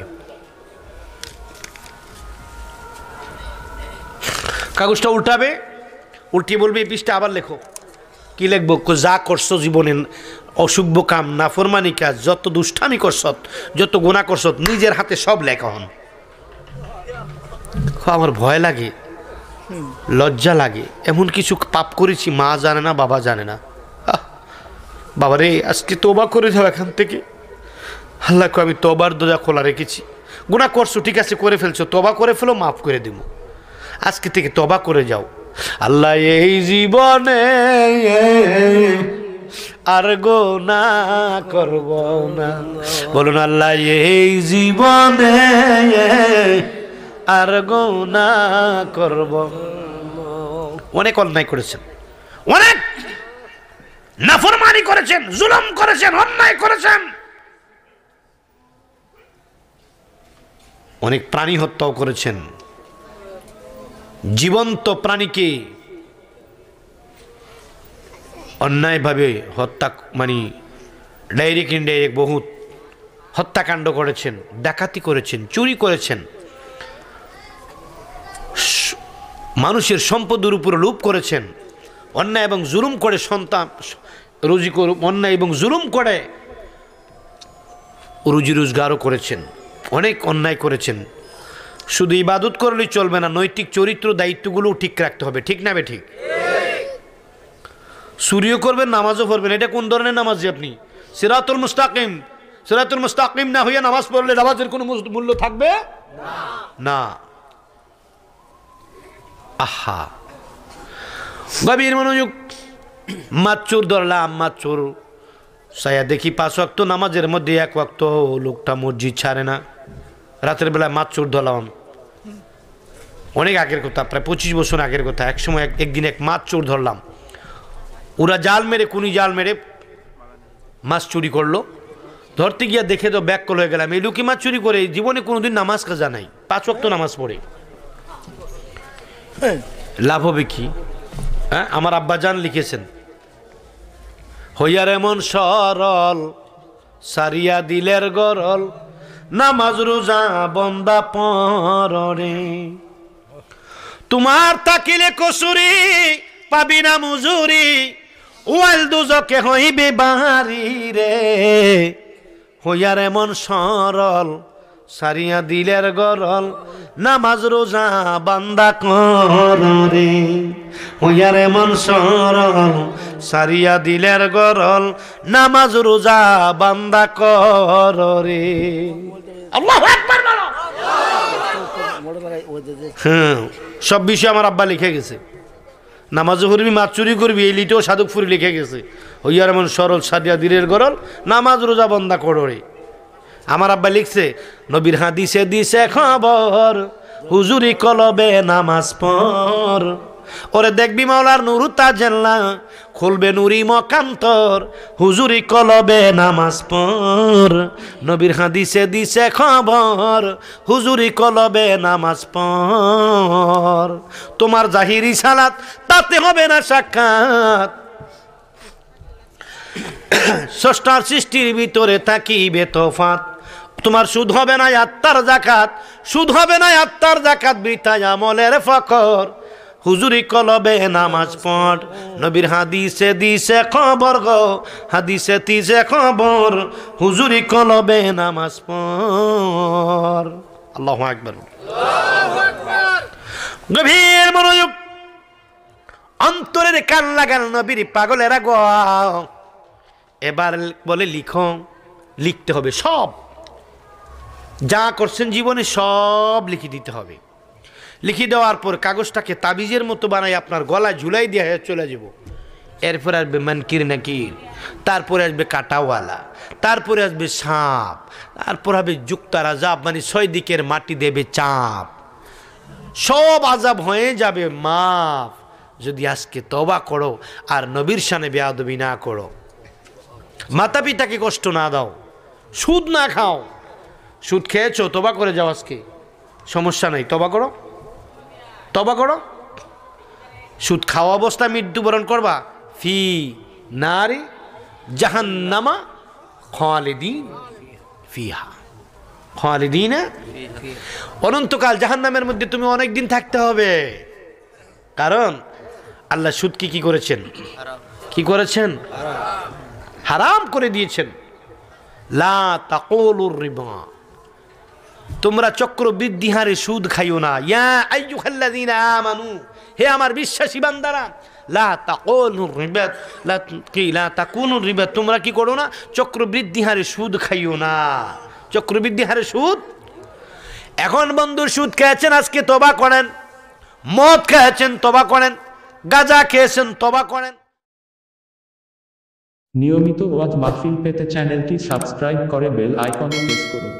কাগজটা উল্টাবে, উল্টিয়ে বলবে এই পৃষ্ঠা আবার লেখো। কি লিখবো? যা করছো জীবনে, অশুভ কাম, নাফরমানি কাজ, যত দুষ্টামি করছত, যত গুনাহ করছত, নিজের হাতে সব লেখা হন। আমার ভয় লাগে, লজ্জা লাগে। এমন কিছু পাপ করেছি মা জানে না, বাবা জানে না। বাবা রে, আজকে তওবা করে যাও এখান থেকে। আল্লাহকে আমি তওবার দরজা খোলা রেখেছি। গুনাহ করছো, ঠিক আছে, করে ফেলছো, তওবা করে ফেলো, মাফ করে দিব। আজকে থেকে তওবা করে যাও। আল্লাহ এই জীবনে আর গুনাহ করব না। বলুন, আল্লাহ এই জীবনে আর গুনাহ করব। অনেক অন্যায় করেছেন, অনেক নাফরমানি করেছেন, জুলুম করেছেন, অন্যায় করেছেন, অনেক প্রাণী হত্যাও করেছেন। জীবন্ত প্রাণীকে অন্যায়ভাবে হত্যা, মানে ডাইরেক্ট ইনডাইরেক্ট বহুত হত্যাকাণ্ড করেছেন, ডাকাতি করেছেন, চুরি করেছেন, মানুষের সম্পদের উপর লোভ করেছেন, অন্যায় এবং জুলুম করে সন্তান রুজি, অন্যায় এবং জুলুম করে রুজি রোজগারও করেছেন, অনেক অন্যায় করেছেন। শুধু ইবাদত করলেই চলবে না, নৈতিক চরিত্র দায়িত্বগুলো ঠিক রাখতে হবে। ঠিক না বে ঠিক? চুরিও করবেন, নামাজও পড়বেন। এটা কোন ধরনের নামাজ যে আপনি? সিরাতুল মুস্তাকিম। সিরাতুল মুস্তাকিম না হইয়া নামাজ পড়লে নামাজের কোনো মূল্য থাকবে না। আহা, গভীর মনোযোগ। মাচ্চুর ধরলাম, মাচ্চুর সায়া দেখি 5 ওয়াক্ত নামাজের মধ্যে 1 ওয়াক্ত লোকটা মসজিদ ছাড়ে না। রাতের বেলায় মাচ্চুর ধরলাম, অনেক আগের কথা, প্রায় 25 বছর আগের কথা। এক সময় একদিন এক মাছ চোর ধরলাম। ওরা জাল মেরে, কুনি জাল মেরে মাছ চুরি করলো। ধরতে গিয়া দেখে তো ব্যাককল হয়ে গেলাম। এই লোকই মাছ চুরি করে জীবনে কোনোদিন নামাজ কাজা নাই, 5 ওয়াক্ত নামাজ পড়ে, লাভ হবে কি? হ্যাঁ, আমার আব্বা জান লিখেছেন, হইয়ার এমন সরল সারিয়া দিলের গরল, নামাজ রোজা বন্দা পরে, তোমার তাকিলে কসুরি পাবি না মুজুরি, ওয়াল দুজকে হইবে বাহারি রে। হইয়ার এমন সরল সারিয়া দিলের গরল নামাজ রোজা বান্দা করে হইয়ারে মন সরল সারিয়া দিলের গরল নামাজ রোজা বান্দা করে আল্লাহু আকবার বলো। মোড়ে বেড়াই ওই যে হ্যাঁ, সব বিষয় আমার আব্বা লিখে গেছে। নামাজও করবি, মাছ চুরি করবি, এই লিটেও সাধুকপুরি লিখে গেছে। হইয়ার এমন সরল সাদিয়া দিলের গরল নামাজ রোজা বন্দা করে। আমার আব্বা লিখছে নবীর হাদিসে দিছে খবর হুজুরি কলবে নামাজ পর ওরে দেখবি মাওলার নুরু তাজেল্লা খুলবে নুরি মকান্তর হুজুরি কলবে নামাজ পর নবীর হাদিসে দিছে খবর হুজুরি কলবে নামাজ পর তোমার জাহিরি সালাত তাতে হবে না সাক্ষাৎ স্রষ্টার সৃষ্টির ভিতরে থাকিবে তফাত তোমার সুদ হবে না আত্মার জাকাত সুদ হবে না আত্মার জাকাত বৃথায় আমলের ফকর হুজুরি কলবে নামাজ পড় নবীর হাদিসে দিছে খবর গো হাদিসে দিছে খবর হুজুরি কলবে নামাজ পড় আল্লাহু আকবার গভীর মনোযোগ অন্তরের কান লাগাল নবীর পাগলেরা গো এবার বলে লিখো লিখতে হবে সব যা করছেন জীবনে সব লিখে দিতে হবে লিখে দেওয়ার পর কাগজটাকে তাবিজের মতো বানাই আপনার গলায় ঝুলাই দিয়ে চলে যাব এরপরে আসবে মানকির নাকির তারপরে আসবে কাটাওয়ালা তারপরে আসবে সাপ তারপর হবে যুক্তার আজাব মানে 6 দিকের মাটি দেবে চাপ সব আজাব হয়ে যাবে মাফ যদি আজকে তওবা করো আর নবীর শানে বেয়াদবি না করো মাতা পিতাকে কষ্ট না দাও সুদ না খাও সুদ খেয়েছো তওবা করে যাও আজকে সমস্যা নেই তওবা করো সুদ খাওয়া অবস্থায় মৃত্যুবরণ করবা ফি নারি জাহান্নামা খালিদিন ফিহা খালিদিন অনন্তকাল জাহান্নামের মধ্যে তুমি অনেক দিন থাকতে হবে কারণ আল্লাহ সুদ কি করেছেন হারাম করে দিয়েছেন লা তাকুলুর রিবা তোমরা চক্রবৃদ্ধি হারে সুদ খাইও না ইয়া আইয়ুহাল্লাযীনা আমানু হে আমার বিশ্বাসী বান্দারা লা তাকুলুর রিবা লা তাকুনুর রিবা তোমরা কি করো না চক্রবৃদ্ধি হারে সুদ খাইও না চক্রবৃদ্ধি হারে সুদ এখন বন্ধু সুদ খেয়েছেন আজকে তওবা করেন মদ খেয়েছেন তওবা করেন গাঁজা খেয়েছেন তওবা করেন নিয়মিত ওয়াজ মাহফিল পেতে চ্যানেলটি সাবস্ক্রাইব করে বেল আইকনে প্রেস করুন।